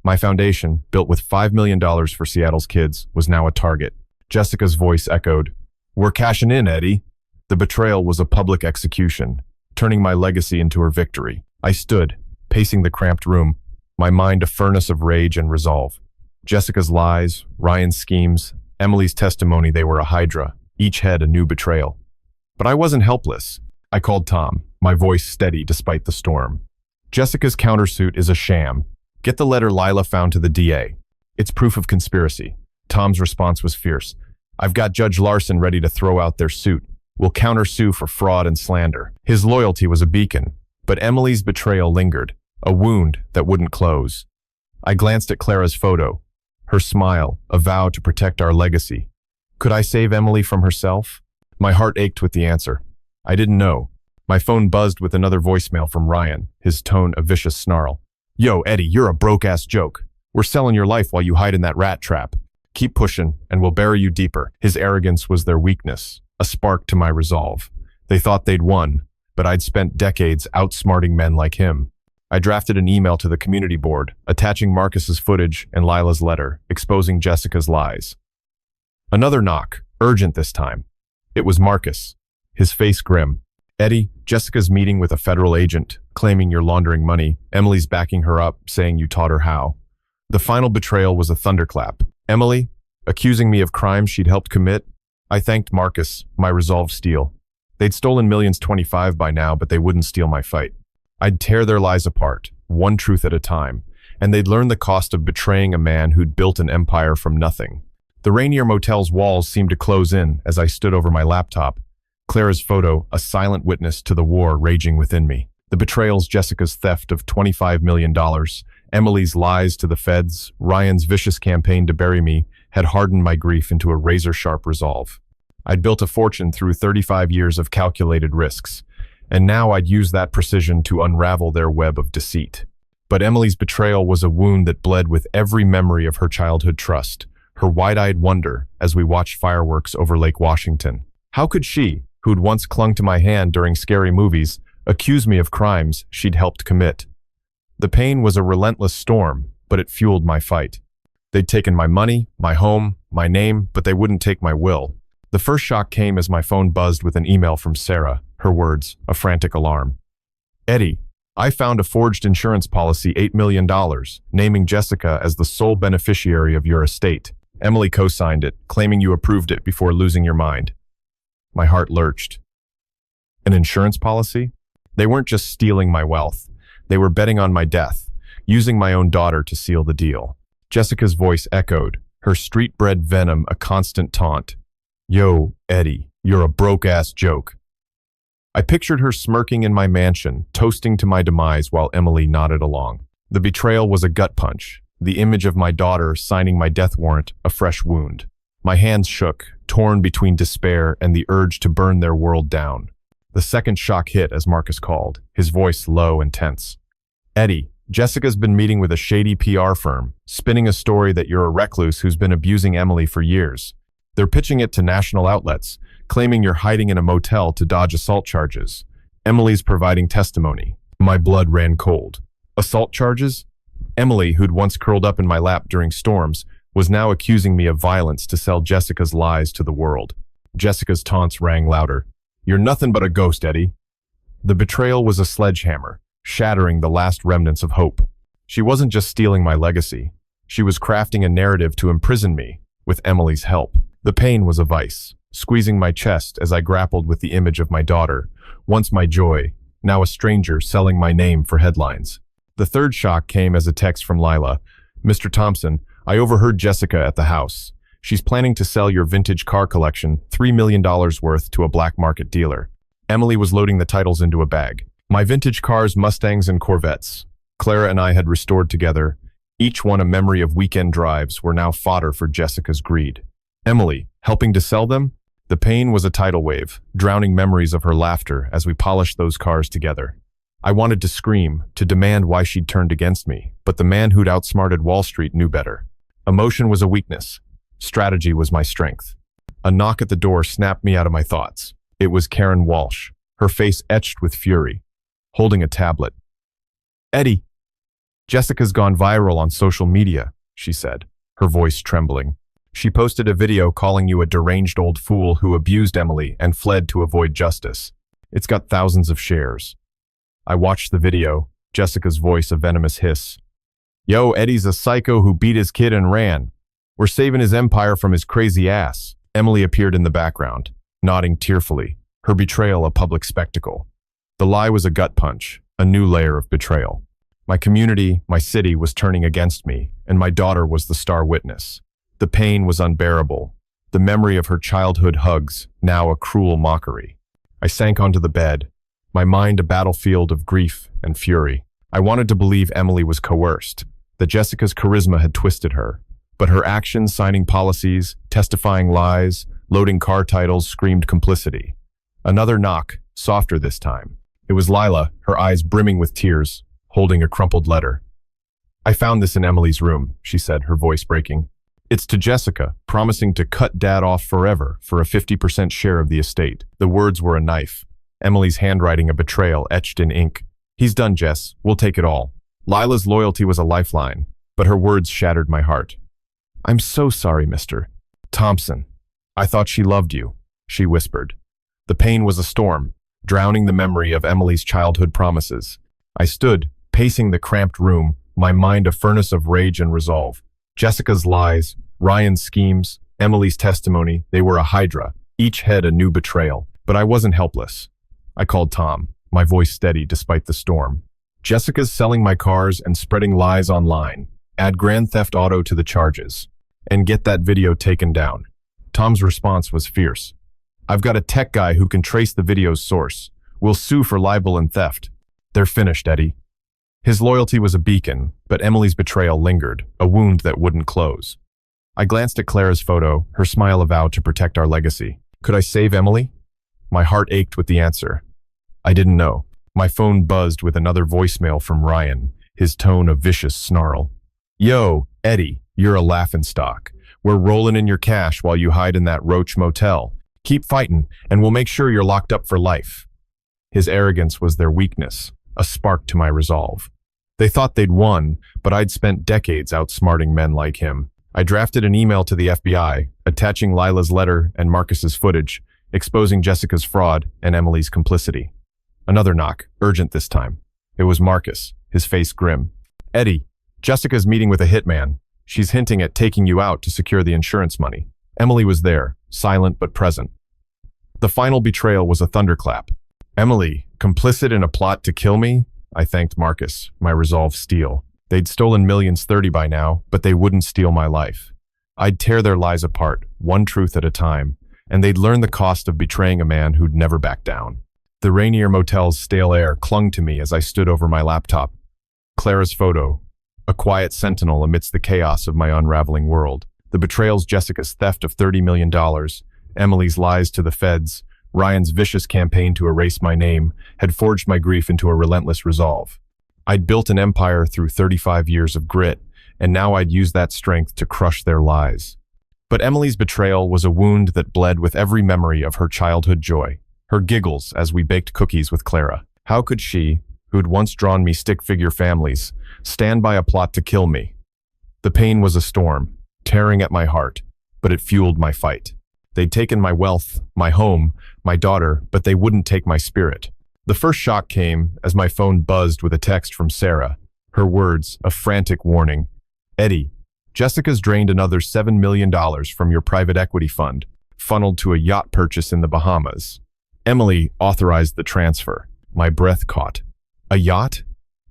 Speaker 1: My foundation, built with $5 million for Seattle's kids, was now a target. Jessica's voice echoed, "We're cashing in, Eddie." The betrayal was a public execution, turning my legacy into her victory. I stood, pacing the cramped room, my mind a furnace of rage and resolve. Jessica's lies, Ryan's schemes, Emily's testimony, they were a hydra, each head a new betrayal. But I wasn't helpless. I called Tom, my voice steady despite the storm. "Jessica's countersuit is a sham. Get the letter Lila found to the DA. It's proof of conspiracy. Tom's response was fierce. I've got Judge Larson ready to throw out their suit. We'll countersue for fraud and slander. His loyalty was a beacon, but Emily's betrayal lingered, a wound that wouldn't close. I glanced at Clara's photo, her smile, a vow to protect our legacy. Could I save Emily from herself? My heart ached with the answer. I didn't know. My phone buzzed with another voicemail from Ryan, his tone a vicious snarl. Yo, Eddie, you're a broke-ass joke. We're selling your life while you hide in that rat trap. Keep pushing, and we'll bury you deeper. His arrogance was their weakness, a spark to my resolve. They thought they'd won, but I'd spent decades outsmarting men like him. I drafted an email to the community board, attaching Marcus's footage and Lila's letter, exposing Jessica's lies. Another knock, urgent this time. It was Marcus, his face grim. Eddie, Jessica's meeting with a federal agent, claiming you're laundering money. Emily's backing her up, saying you taught her how. The final betrayal was a thunderclap. Emily, accusing me of crimes she'd helped commit. I thanked Marcus, my resolve steel. They'd stolen millions 25 by now, but they wouldn't steal my fight. I'd tear their lies apart, one truth at a time, and they'd learn the cost of betraying a man who'd built an empire from nothing. The Rainier Motel's walls seemed to close in as I stood over my laptop. Clara's photo, a silent witness to the war raging within me. The betrayals, Jessica's theft of $25 million, Emily's lies to the feds, Ryan's vicious campaign to bury me, had hardened my grief into a razor-sharp resolve. I'd built a fortune through 35 years of calculated risks, and now I'd use that precision to unravel their web of deceit. But Emily's betrayal was a wound that bled with every memory of her childhood trust, her wide-eyed wonder as we watched fireworks over Lake Washington. How could she, who'd once clung to my hand during scary movies, accuse me of crimes she'd helped commit? The pain was a relentless storm, but it fueled my fight. They'd taken my money, my home, my name, but they wouldn't take my will. The first shock came as my phone buzzed with an email from Sarah, her words, a frantic alarm. Eddie, I found a forged insurance policy, $8 million, naming Jessica as the sole beneficiary of your estate. Emily co-signed it, claiming you approved it before losing your mind. My heart lurched. An insurance policy? They weren't just stealing my wealth. They were betting on my death, using my own daughter to seal the deal. Jessica's voice echoed, her street-bred venom a constant taunt. Yo, Eddie, you're a broke-ass joke. I pictured her smirking in my mansion, toasting to my demise while Emily nodded along. The betrayal was a gut punch, the image of my daughter signing my death warrant a fresh wound. My hands shook, torn between despair and the urge to burn their world down. The second shock hit as Marcus called, his voice low and tense. Eddie, Jessica's been meeting with a shady PR firm, spinning a story that you're a recluse who's been abusing Emily for years. They're pitching it to national outlets, claiming you're hiding in a motel to dodge assault charges. Emily's providing testimony. My blood ran cold. Assault charges? Emily, who'd once curled up in my lap during storms, was now accusing me of violence to sell Jessica's lies to the world. Jessica's taunts rang louder. You're nothing but a ghost, Eddie. The betrayal was a sledgehammer, shattering the last remnants of hope. She wasn't just stealing my legacy. She was crafting a narrative to imprison me, with Emily's help. The pain was a vice, squeezing my chest as I grappled with the image of my daughter, once my joy, now a stranger selling my name for headlines. The third shock came as a text from Lila. Mr. Thompson, I overheard Jessica at the house. She's planning to sell your vintage car collection, $3 million worth, to a black market dealer. Emily was loading the titles into a bag. My vintage cars, Mustangs and Corvettes, Clara and I had restored together, each one a memory of weekend drives, were now fodder for Jessica's greed. Emily, helping to sell them? The pain was a tidal wave, drowning memories of her laughter as we polished those cars together. I wanted to scream, to demand why she'd turned against me, but the man who'd outsmarted Wall Street knew better. Emotion was a weakness. Strategy was my strength. A knock at the door snapped me out of my thoughts. It was Karen Walsh, her face etched with fury, holding a tablet. Eddie, Jessica's gone viral on social media, she said, her voice trembling. She posted a video calling you a deranged old fool who abused Emily and fled to avoid justice. It's got thousands of shares. I watched the video, Jessica's voice a venomous hiss. Yo, Eddie's a psycho who beat his kid and ran. We're saving his empire from his crazy ass. Emily appeared in the background, nodding tearfully, her betrayal a public spectacle. The lie was a gut punch, a new layer of betrayal. My community, my city was turning against me, and my daughter was the star witness. The pain was unbearable. The memory of her childhood hugs, now a cruel mockery. I sank onto the bed, my mind a battlefield of grief and fury. I wanted to believe Emily was coerced, that Jessica's charisma had twisted her. But her actions, signing policies, testifying lies, loading car titles, screamed complicity. Another knock, softer this time. It was Lila, her eyes brimming with tears, holding a crumpled letter. "I found this in Emily's room," she said, her voice breaking. "It's to Jessica, promising to cut Dad off forever for a 50% share of the estate." The words were a knife. Emily's handwriting a betrayal etched in ink. "He's done, Jess. We'll take it all." Lila's loyalty was a lifeline, but her words shattered my heart. "I'm so sorry, Mr. Thompson. I thought she loved you," she whispered. The pain was a storm, drowning the memory of Emily's childhood promises. I stood, pacing the cramped room, my mind a furnace of rage and resolve. Jessica's lies, Ryan's schemes, Emily's testimony, they were a hydra, each head a new betrayal. But I wasn't helpless. I called Tom, my voice steady despite the storm. "Jessica's selling my cars and spreading lies online. Add Grand Theft Auto to the charges. And get that video taken down." Tom's response was fierce. "I've got a tech guy who can trace the video's source. We'll sue for libel and theft." "They're finished, Eddie." His loyalty was a beacon, but Emily's betrayal lingered, a wound that wouldn't close. I glanced at Clara's photo, her smile a vow to protect our legacy. Could I save Emily? My heart ached with the answer. I didn't know. My phone buzzed with another voicemail from Ryan, his tone a vicious snarl. "Yo, Eddie, you're a laughingstock. We're rolling in your cash while you hide in that Roach motel. Keep fighting, and we'll make sure you're locked up for life." His arrogance was their weakness, a spark to my resolve. They thought they'd won, but I'd spent decades outsmarting men like him. I drafted an email to the FBI, attaching Lila's letter and Marcus's footage, exposing Jessica's fraud and Emily's complicity. Another knock, urgent this time. It was Marcus, his face grim. "Eddie, Jessica's meeting with a hitman. She's hinting at taking you out to secure the insurance money." Emily was there, silent but present. The final betrayal was a thunderclap. "Emily, complicit in a plot to kill me?" I thanked Marcus, my resolve steel. They'd stolen millions 30 by now, but they wouldn't steal my life. I'd tear their lies apart, one truth at a time, and they'd learn the cost of betraying a man who'd never back down. The Rainier Motel's stale air clung to me as I stood over my laptop. Clara's photo, a quiet sentinel amidst the chaos of my unraveling world. The betrayals, Jessica's theft of $30 million, Emily's lies to the feds, Ryan's vicious campaign to erase my name, had forged my grief into a relentless resolve. I'd built an empire through 35 years of grit, and now I'd use that strength to crush their lies. But Emily's betrayal was a wound that bled with every memory of her childhood joy, her giggles as we baked cookies with Clara. How could she, who'd once drawn me stick-figure families, stand by a plot to kill me? The pain was a storm, tearing at my heart, but it fueled my fight. They'd taken my wealth, my home, my daughter, but they wouldn't take my spirit. The first shock came as my phone buzzed with a text from Sarah. Her words, a frantic warning. "Eddie, Jessica's drained another $7 million from your private equity fund, funneled to a yacht purchase in the Bahamas. Emily authorized the transfer." My breath caught. A yacht?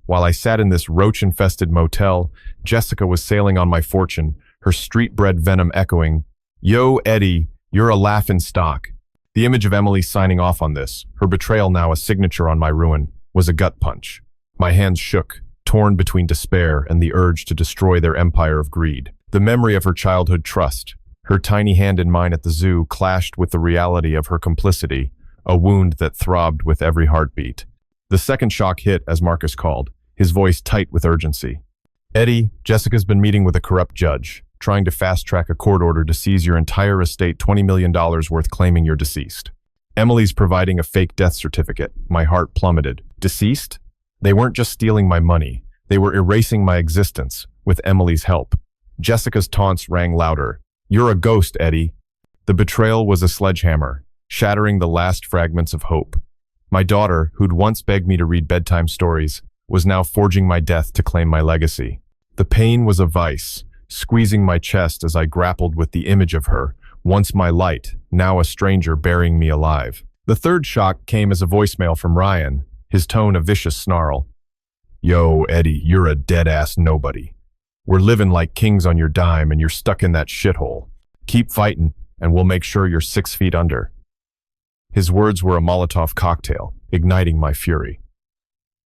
Speaker 1: While I sat in this roach-infested motel, Jessica was sailing on my fortune, her street-bred venom echoing, "Yo, Eddie, you're a laughingstock." The image of Emily signing off on this, her betrayal now a signature on my ruin, was a gut punch. My hands shook, torn between despair and the urge to destroy their empire of greed. The memory of her childhood trust, her tiny hand in mine at the zoo, clashed with the reality of her complicity, a wound that throbbed with every heartbeat. The second shock hit as Marcus called, his voice tight with urgency. "Eddie, Jessica's been meeting with a corrupt judge, trying to fast-track a court order to seize your entire estate, $20 million worth, claiming you're deceased. Emily's providing a fake death certificate." My heart plummeted. Deceased? They weren't just stealing my money. They were erasing my existence, with Emily's help. Jessica's taunts rang louder. "You're a ghost, Eddie." The betrayal was a sledgehammer, shattering the last fragments of hope. My daughter, who'd once begged me to read bedtime stories, was now forging my death to claim my legacy. The pain was a vice, squeezing my chest as I grappled with the image of her, once my light, now a stranger burying me alive. The third shock came as a voicemail from Ryan, his tone a vicious snarl. "Yo, Eddie, you're a dead-ass nobody. We're living like kings on your dime and you're stuck in that shithole. Keep fighting and we'll make sure you're 6 feet under." His words were a Molotov cocktail, igniting my fury.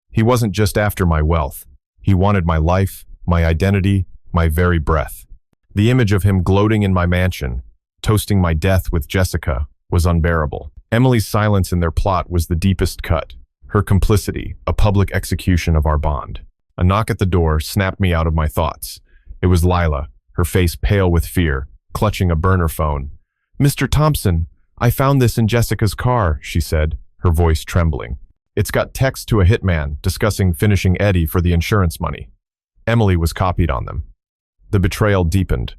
Speaker 1: He wasn't just after my wealth. He wanted my life, my identity, my very breath. The image of him gloating in my mansion, toasting my death with Jessica, was unbearable. Emily's silence in their plot was the deepest cut. Her complicity, a public execution of our bond. A knock at the door snapped me out of my thoughts. It was Lila, her face pale with fear, clutching a burner phone. "Mr. Thompson, I found this in Jessica's car," she said, her voice trembling. "It's got text to a hitman discussing finishing Eddie for the insurance money." Emily was copied on them. The betrayal deepened.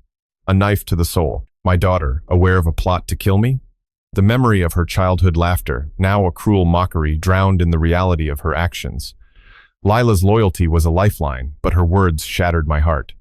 Speaker 1: A knife to the soul. My daughter, aware of a plot to kill me? The memory of her childhood laughter, now a cruel mockery, drowned in the reality of her actions. Lila's loyalty was a lifeline, but her words shattered my heart.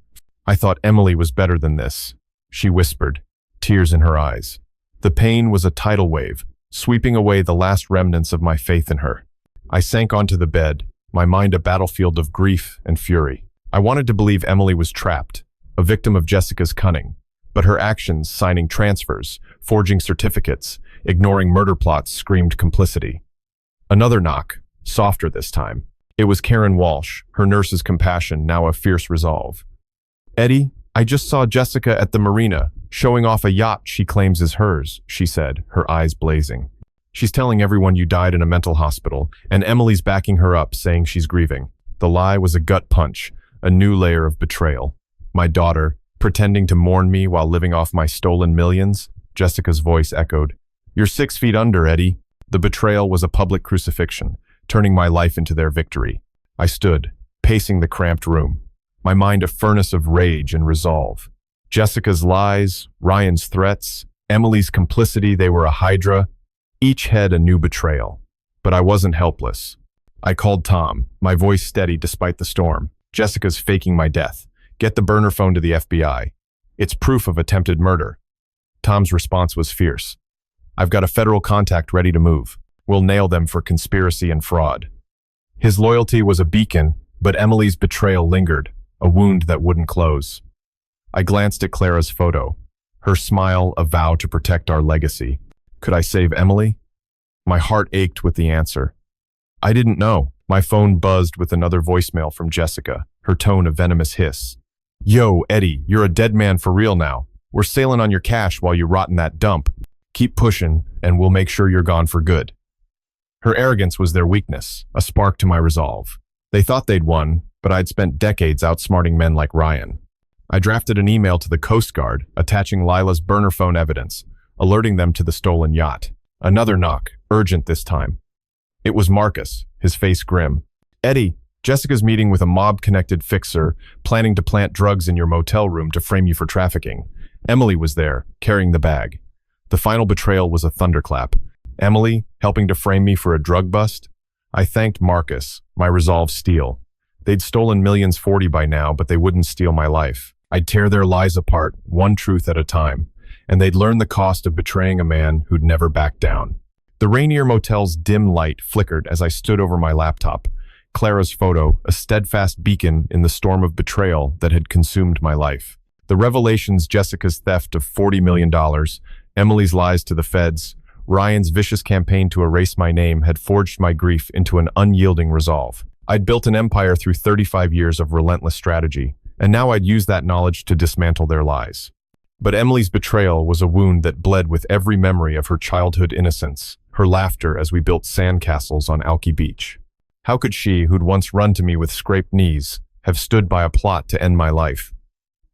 Speaker 1: "I thought Emily was better than this," she whispered, tears in her eyes. The pain was a tidal wave, sweeping away the last remnants of my faith in her. I sank onto the bed, my mind a battlefield of grief and fury. I wanted to believe Emily was trapped, a victim of Jessica's cunning, but her actions, signing transfers, forging certificates, ignoring murder plots, screamed complicity. Another knock, softer this time. It was Karen Walsh, her nurse's compassion now a fierce resolve. "Eddie, I just saw Jessica at the marina, showing off a yacht she claims is hers," she said, her eyes blazing. "She's telling everyone you died in a mental hospital, and Emily's backing her up, saying she's grieving." The lie was a gut punch, a new layer of betrayal. My daughter, pretending to mourn me while living off my stolen millions, Jessica's voice echoed. "You're 6 feet under, Eddie." The betrayal was a public crucifixion, turning my life into their victory. I stood, pacing the cramped room, my mind a furnace of rage and resolve. Jessica's lies, Ryan's threats, Emily's complicity, they were a hydra. Each had a new betrayal. But I wasn't helpless. I called Tom, my voice steady despite the storm. "Jessica's faking my death. Get the burner phone to the FBI. It's proof of attempted murder." Tom's response was fierce. "I've got a federal contact ready to move. We'll nail them for conspiracy and fraud." His loyalty was a beacon, but Emily's betrayal lingered, a wound that wouldn't close. I glanced at Clara's photo, her smile a vow to protect our legacy. Could I save Emily? My heart ached with the answer. I didn't know. My phone buzzed with another voicemail from Jessica, her tone a venomous hiss. "Yo, Eddie, you're a dead man for real now. We're sailing on your cash while you rot in that dump. Keep pushing, and we'll make sure you're gone for good." Her arrogance was their weakness, a spark to my resolve. They thought they'd won, but I'd spent decades outsmarting men like Ryan. I drafted an email to the Coast Guard, attaching Lila's burner phone evidence, alerting them to the stolen yacht. Another knock, urgent this time. It was Marcus, his face grim. "Eddie, Jessica's meeting with a mob-connected fixer, planning to plant drugs in your motel room to frame you for trafficking. Emily was there, carrying the bag." The final betrayal was a thunderclap. Emily, helping to frame me for a drug bust? I thanked Marcus, my resolve steel. They'd stolen millions 40 by now, but they wouldn't steal my life. I'd tear their lies apart, one truth at a time, and they'd learn the cost of betraying a man who'd never backed down. The Rainier Motel's dim light flickered as I stood over my laptop. Clara's photo, a steadfast beacon in the storm of betrayal that had consumed my life. The revelations, Jessica's theft of $40 million, Emily's lies to the feds, Ryan's vicious campaign to erase my name had forged my grief into an unyielding resolve. I'd built an empire through 35 years of relentless strategy, and now I'd use that knowledge to dismantle their lies. But Emily's betrayal was a wound that bled with every memory of her childhood innocence, her laughter as we built sandcastles on Alki Beach. How could she, who'd once run to me with scraped knees, have stood by a plot to end my life?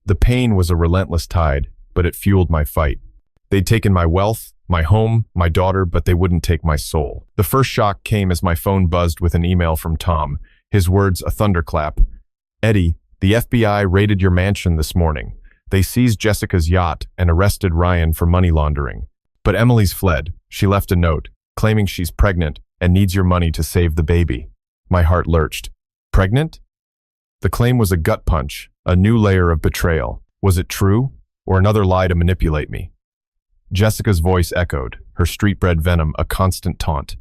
Speaker 1: The pain was a relentless tide, but it fueled my fight. They'd taken my wealth, my home, my daughter, but they wouldn't take my soul. The first shock came as my phone buzzed with an email from Tom, his words a thunderclap. "Eddie, the FBI raided your mansion this morning. They seized Jessica's yacht and arrested Ryan for money laundering. But Emily's fled. She left a note, claiming she's pregnant and needs your money to save the baby." My heart lurched. Pregnant? The claim was a gut punch, a new layer of betrayal. Was it true, or another lie to manipulate me? Jessica's voice echoed, her street-bred venom a constant taunt.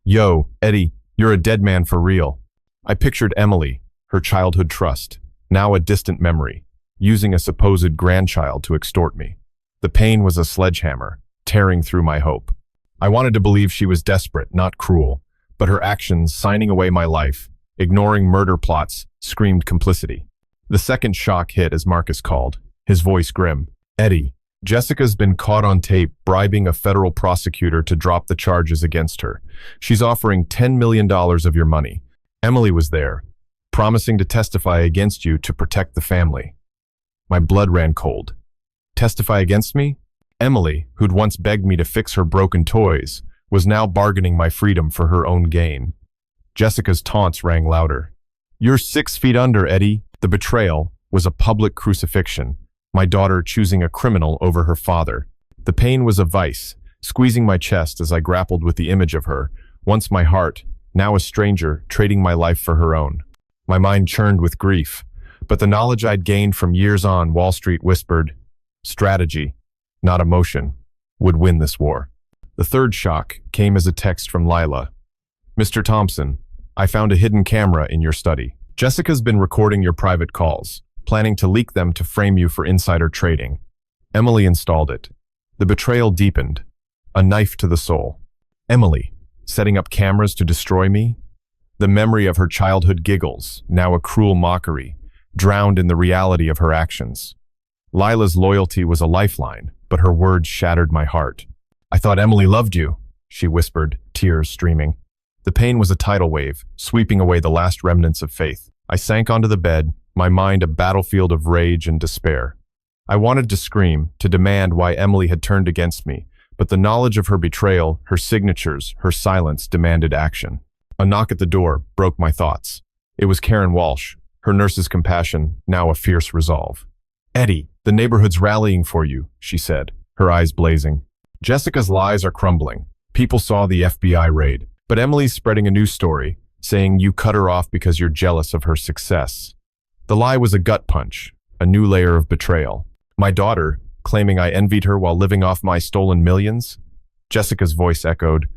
Speaker 1: "Yo, Eddie, you're a dead man for real." I pictured Emily, her childhood trust, now a distant memory, using a supposed grandchild to extort me. The pain was a sledgehammer, tearing through my hope. I wanted to believe she was desperate, not cruel, but her actions, signing away my life, ignoring murder plots, screamed complicity. The second shock hit as Marcus called, his voice grim. "Eddie, Jessica's been caught on tape bribing a federal prosecutor to drop the charges against her. She's offering $10 million of your money. Emily was there, promising to testify against you to protect the family." My blood ran cold. Testify against me? Emily, who'd once begged me to fix her broken toys, was now bargaining my freedom for her own gain. Jessica's taunts rang louder. "You're 6 feet under, Eddie." The betrayal was a public crucifixion, my daughter choosing a criminal over her father. The pain was a vice, squeezing my chest as I grappled with the image of her, once my heart, now a stranger, trading my life for her own. My mind churned with grief, but the knowledge I'd gained from years on Wall Street whispered, strategy, not emotion, would win this war. The third shock came as a text from Lila. "Mr. Thompson, I found a hidden camera in your study. Jessica's been recording your private calls, planning to leak them to frame you for insider trading. Emily installed it. The betrayal deepened, a knife to the soul. Emily, setting up cameras to destroy me? The memory of her childhood giggles, now a cruel mockery, drowned in the reality of her actions. Lila's loyalty was a lifeline, but her words shattered my heart. "I thought Emily loved you," she whispered, tears streaming. The pain was a tidal wave, sweeping away the last remnants of faith. I sank onto the bed, my mind a battlefield of rage and despair. I wanted to scream, to demand why Emily had turned against me, but the knowledge of her betrayal, her signatures, her silence demanded action. A knock at the door broke my thoughts. It was Karen Walsh, her nurse's compassion, now a fierce resolve. "Eddie, the neighborhood's rallying for you," she said, her eyes blazing. "Jessica's lies are crumbling. People saw the FBI raid, but Emily's spreading a new story, saying you cut her off because you're jealous of her success." The lie was a gut punch, a new layer of betrayal. My daughter, claiming I envied her while living off my stolen millions? Jessica's voice echoed,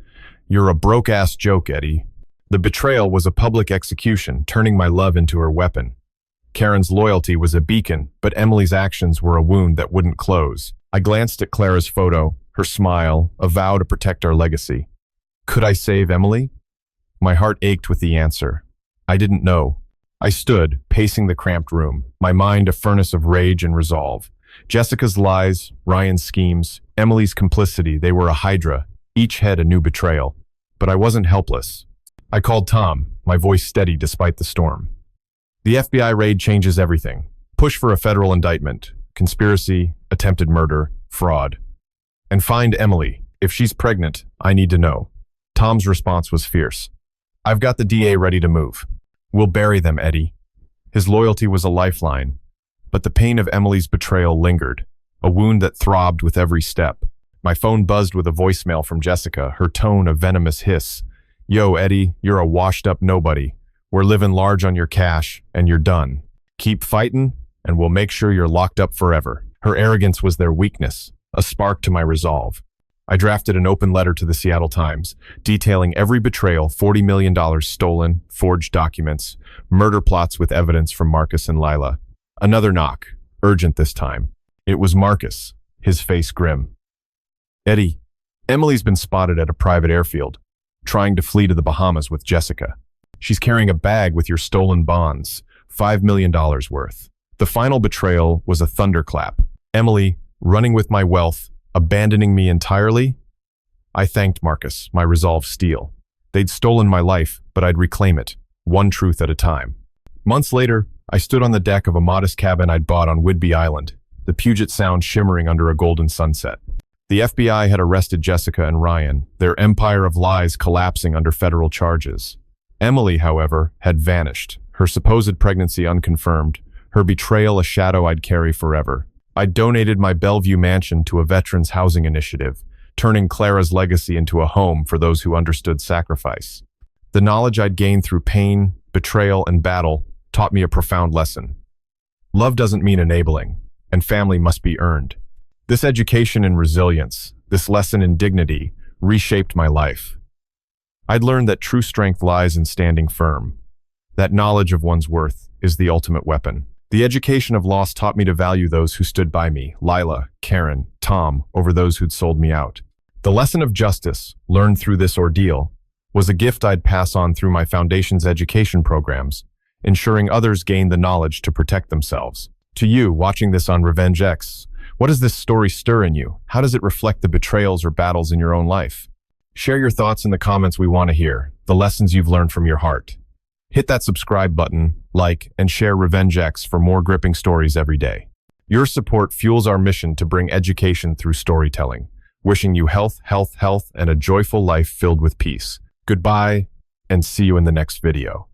Speaker 1: "You're a broke-ass joke, Eddie." The betrayal was a public execution, turning my love into her weapon. Karen's loyalty was a beacon, but Emily's actions were a wound that wouldn't close. I glanced at Clara's photo, her smile, a vow to protect our legacy. Could I save Emily? My heart ached with the answer. I didn't know. I stood, pacing the cramped room, my mind a furnace of rage and resolve. Jessica's lies, Ryan's schemes, Emily's complicity, they were a hydra, each head a new betrayal. But I wasn't helpless. I called Tom, my voice steady despite the storm. "The FBI raid changes everything. Push for a federal indictment, conspiracy, attempted murder, fraud. And find Emily. If she's pregnant, I need to know." Tom's response was fierce. "I've got the DA ready to move. We'll bury them, Eddie." His loyalty was a lifeline, but the pain of Emily's betrayal lingered, a wound that throbbed with every step. My phone buzzed with a voicemail from Jessica, her tone a venomous hiss. "Yo, Eddie, you're a washed-up nobody. We're living large on your cash, and you're done. Keep fighting, and we'll make sure you're locked up forever." Her arrogance was their weakness, a spark to my resolve. I drafted an open letter to the Seattle Times, detailing every betrayal, $40 million stolen, forged documents, murder plots with evidence from Marcus and Lila. Another knock, urgent this time. It was Marcus, his face grim. "Eddie, Emily's been spotted at a private airfield, trying to flee to the Bahamas with Jessica. She's carrying a bag with your stolen bonds, $5 million worth." The final betrayal was a thunderclap. Emily, running with my wealth, abandoning me entirely? I thanked Marcus, my resolve steel. They'd stolen my life, but I'd reclaim it, one truth at a time. Months later, I stood on the deck of a modest cabin I'd bought on Whidbey Island, the Puget Sound shimmering under a golden sunset. The FBI had arrested Jessica and Ryan, their empire of lies collapsing under federal charges. Emily, however, had vanished, her supposed pregnancy unconfirmed, her betrayal a shadow I'd carry forever. I'd donated my Bellevue mansion to a veterans housing initiative, turning Clara's legacy into a home for those who understood sacrifice. The knowledge I'd gained through pain, betrayal, and battle taught me a profound lesson. Love doesn't mean enabling, and family must be earned. This education in resilience, this lesson in dignity, reshaped my life. I'd learned that true strength lies in standing firm, that knowledge of one's worth is the ultimate weapon. The education of loss taught me to value those who stood by me, Lila, Karen, Tom, over those who'd sold me out. The lesson of justice, learned through this ordeal, was a gift I'd pass on through my foundation's education programs, ensuring others gain the knowledge to protect themselves. To you, watching this on RevengeX, what does this story stir in you? How does it reflect the betrayals or battles in your own life? Share your thoughts in the comments. We want to hear the lessons you've learned from your heart. Hit that subscribe button, like, and share RevengeX for more gripping stories every day. Your support fuels our mission to bring education through storytelling. Wishing you health, and a joyful life filled with peace. Goodbye, and see you in the next video.